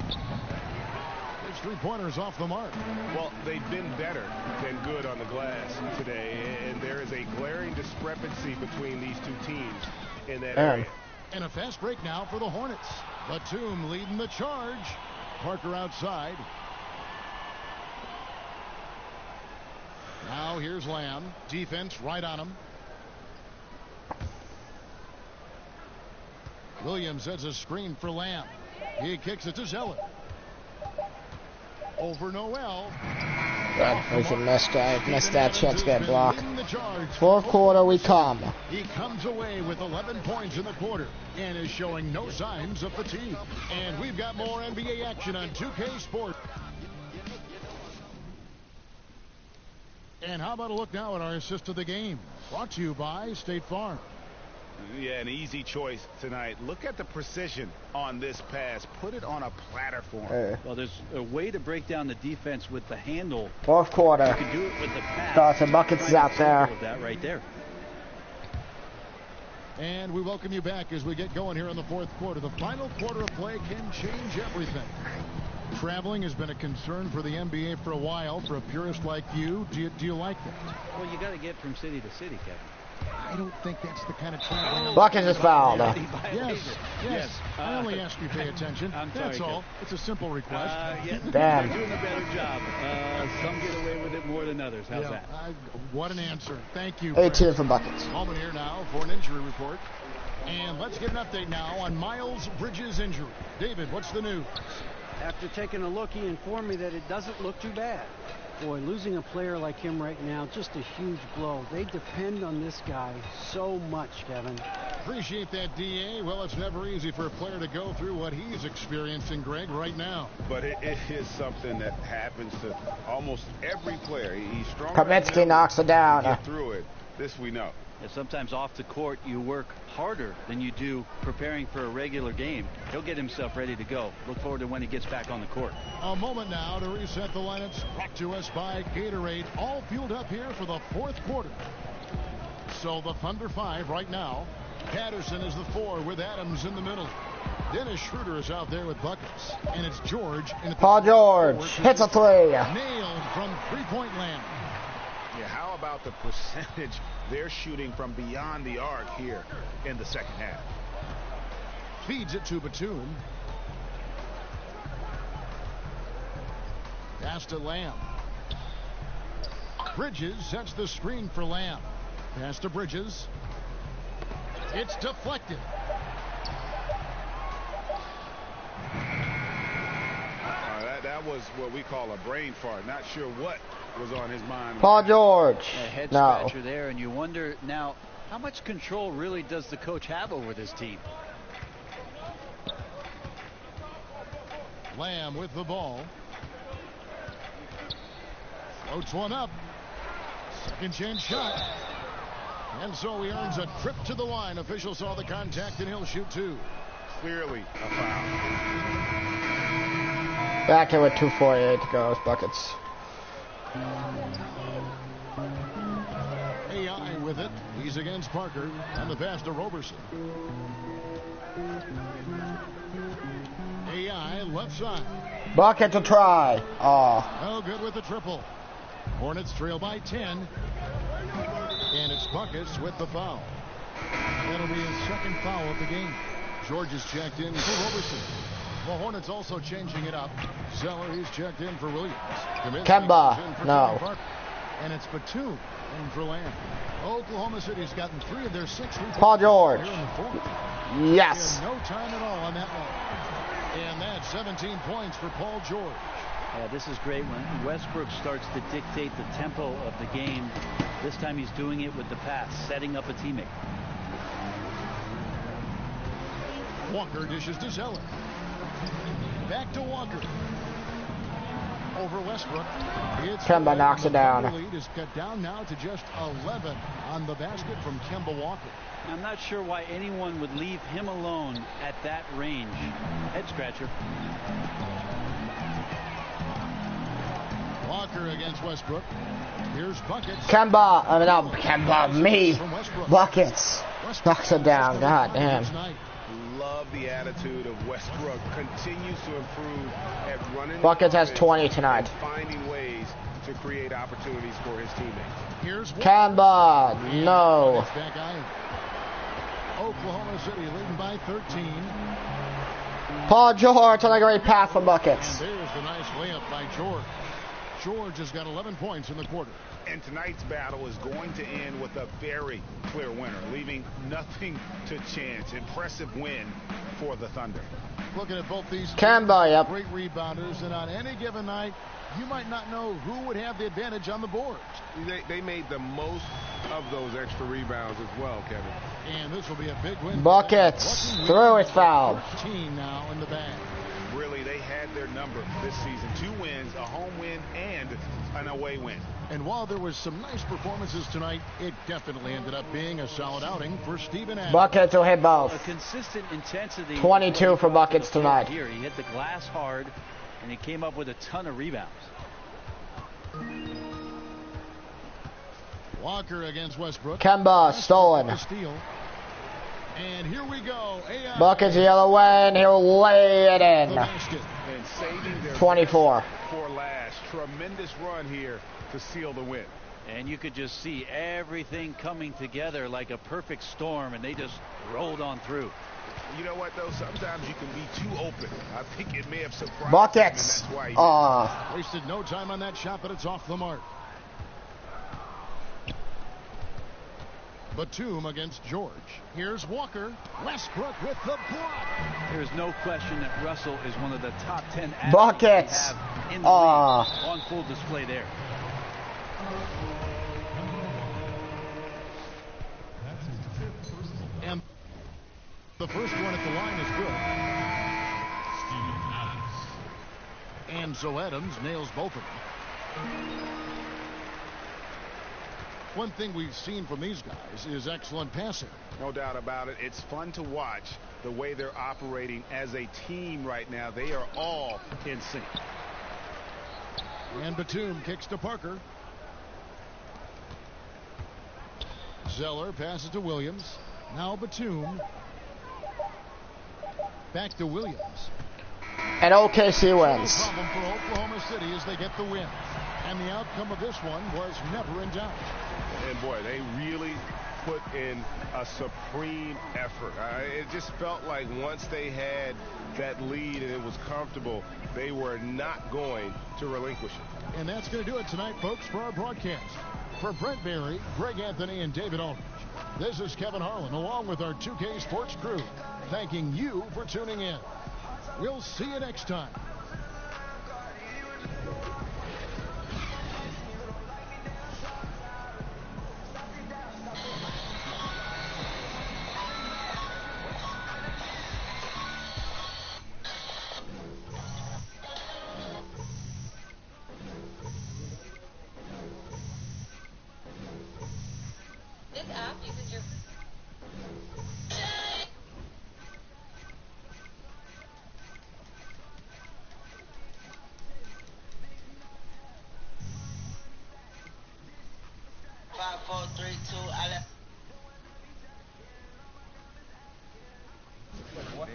His three-pointers off the mark. Well, they've been better than good on the glass today, and there is a glaring discrepancy between these two teams in that area. And a fast break now for the Hornets. Batum leading the charge. Parker outside. Now here's Lamb. Defense right on him. Williams sets a screen for Lamb. He kicks it to Zeller. Over Noel. Good. We can miss that chance to get blocked. Fourth quarter we come. He comes away with 11 points in the quarter and is showing no signs of fatigue. And we've got more NBA action on 2K Sports. And how about a look now at our assist of the game? Brought to you by State Farm. Yeah, an easy choice tonight. Look at the precision on this pass. Put it on a platter for him. Well, there's a way to break down the defense with the handle. Fourth quarter. You can do it with the pass. Dawson Buckets is out there. Of that right there. And we welcome you back as we get going here in the fourth quarter. The final quarter of play can change everything. Traveling has been a concern for the NBA for a while. For a purist like you, do you like that? Well, you got to get from city to city, Kevin. I don't think that's the kind of traveling. Buckets is fouled. Yes. I only ask you pay attention. That's all. It's a simple request. Damn. Damn. They're doing a better job. Some get away with it more than others. How's that? What an answer. Thank you. 18 for Buckets. Moment here now for an injury report. And let's get an update now on Miles Bridges' injury. David, what's the news? After taking a look, he informed me that it doesn't look too bad. Boy, losing a player like him right now, just a huge blow. They depend on this guy so much, Kevin. Appreciate that, D.A. Well, it's never easy for a player to go through what he's experiencing, Greg, right now. But it is something that happens to almost every player. He's strong. Kaminsky knocks it down. Get through it. This we know. Yeah, sometimes off the court you work harder than you do preparing for a regular game. He'll get himself ready to go. Look forward to when he gets back on the court. A moment now to reset the lineups. Brought to us by Gatorade. All fueled up here for the fourth quarter. So the Thunder 5 right now. Patterson is the 4 with Adams in the middle. Dennis Schroeder is out there with buckets. And it's George. Paul George hits a 3. Nailed from three-point land. Yeah, how about the percentage they're shooting from beyond the arc here in the second half? Feeds it to Batum. Pass to Lamb. Bridges sets the screen for Lamb. Pass to Bridges. It's deflected. That was what we call a brain fart. Not sure what was on his mind. Paul George. A head No. scratcher there, and you wonder now how much control really does the coach have over this team? Lamb with the ball. Floats one up. Second chance shot. And so he earns a trip to the line. Official saw the contact and he'll shoot 2. Clearly a foul. Back in with 2:48 to go. Buckets. AI with it. He's against Parker. And the pass to Roberson. AI left side. Bucket to try. Oh. No good with the triple. Hornets trail by 10. And it's Buckets with the foul. That'll be his second foul of the game. George is checked in for Roberson. The Hornets also changing it up. Zeller, he's checked in for Williams. Kemba, no. And it's Batum in for Lamb. Oklahoma City's gotten 3 of their 6. Paul George. Yes. No time at all on that one. And that's 17 points for Paul George. Yeah, this is great when Westbrook starts to dictate the tempo of the game. This time he's doing it with the pass, setting up a teammate. Walker dishes to Zeller. Back to Walker. Over Westbrook. Kemba knocks it down. The lead is cut down now to just 11 on the basket from Kemba Walker. I'm not sure why anyone would leave him alone at that range. Head scratcher. Walker against Westbrook. Here's Buckets. Kemba. I mean, no, Kemba. Me. Buckets. Knocks it down. God damn. Love the attitude of Westbrook. Continues to improve at running. Buckets has 20 tonight. Finding ways to create opportunities for his teammates. Here's Kemba. No. Oklahoma City leading by 13. Paul George on a great pass for Buckets. And there's the nice layup by George. George has got 11 points in the quarter. And tonight's battle is going to end with a very clear winner, leaving nothing to chance. Impressive win for the Thunder. Looking at both these Kemba, yep. Great rebounders, and on any given night, you might not know who would have the advantage on the boards. They made the most of those extra rebounds as well, Kevin. And this will be a big win. Buckets through his foul. 14 now in the bag. Really, they had their number this season. 2 wins, a home win, and an away win. And while there was some nice performances tonight, it definitely ended up being a solid outing for Steven Adams. Buckets will hit both. A consistent intensity. 22 for Buckets tonight. Here, he hit the glass hard, and he came up with a ton of rebounds. Walker against Westbrook. Kemba stolen. And here we go. Buckets the other way, and he'll lay it in. And saving their 24. For last. Tremendous run here to seal the win. And you could just see everything coming together like a perfect storm, and they just rolled on through. You know what, though? Sometimes you can be too open. I think it may have surprised Buckets. him, and that's why he wasted no time on that shot, but it's off the mark. Batum against George. Here's Walker. Westbrook with the block. There's no question that Russell is one of the top 10 Buckets. in the league. On full display there. The first one at the line is good. And so Adams nails both of them. One thing we've seen from these guys is excellent passing. No doubt about it. It's fun to watch the way they're operating as a team right now. They are all in sync. And Batum kicks to Parker. Zeller passes to Williams. Now Batum. Back to Williams. And OKC wins. No problem for Oklahoma City as they get the win. And the outcome of this one was never in doubt. And boy, they really put in a supreme effort. It just felt like once they had that lead and it was comfortable, they were not going to relinquish it. And that's going to do it tonight, folks, for our broadcast. For Brent Barry, Greg Anthony, and David Aldridge, this is Kevin Harlan, along with our 2K Sports crew, thanking you for tuning in. We'll see you next time. This app uses your... Five, four, three, two, I left. What?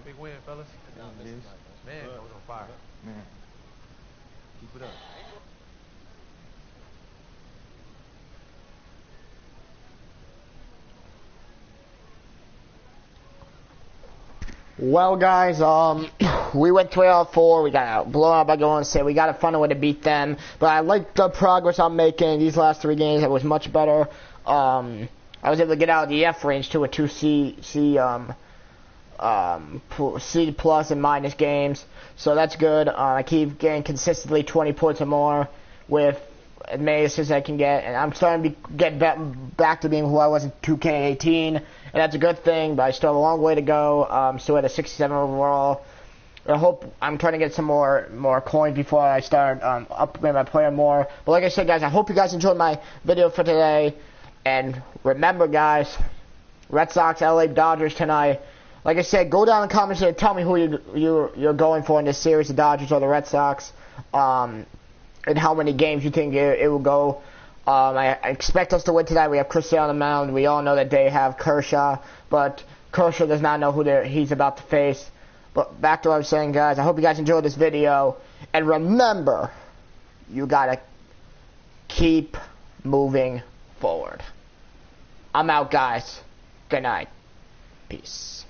Big win, fellas. Man, I was on fire. Man. Keep it up. Well, guys, we went 3 out of 4. We got blown out by Golden State. We got to find a way to beat them. But I like the progress I'm making these last 3 games. It was much better. I was able to get out of the F range to a 2C C plus and minus games. So that's good. I keep getting consistently 20 points or more with as many assists as I can get, and I'm starting to get back to being who I was in 2K18, and that's a good thing, but I still have a long way to go. Still at a 67 overall. I hope I'm trying to get some more coins before I start upgrading my player more. But like I said, guys, I hope you guys enjoyed my video for today, and remember, guys, Red Sox, LA Dodgers tonight. Like I said, go down in the comments and tell me who you're going for in this series, the Dodgers or the Red Sox. And how many games you think it will go. I expect us to win tonight. We have Chris Sale on the mound. We all know that they have Kershaw, but Kershaw does not know who he's about to face. But back to what I was saying, guys, I hope you guys enjoyed this video. And remember, you got to keep moving forward. I'm out, guys. Good night. Peace.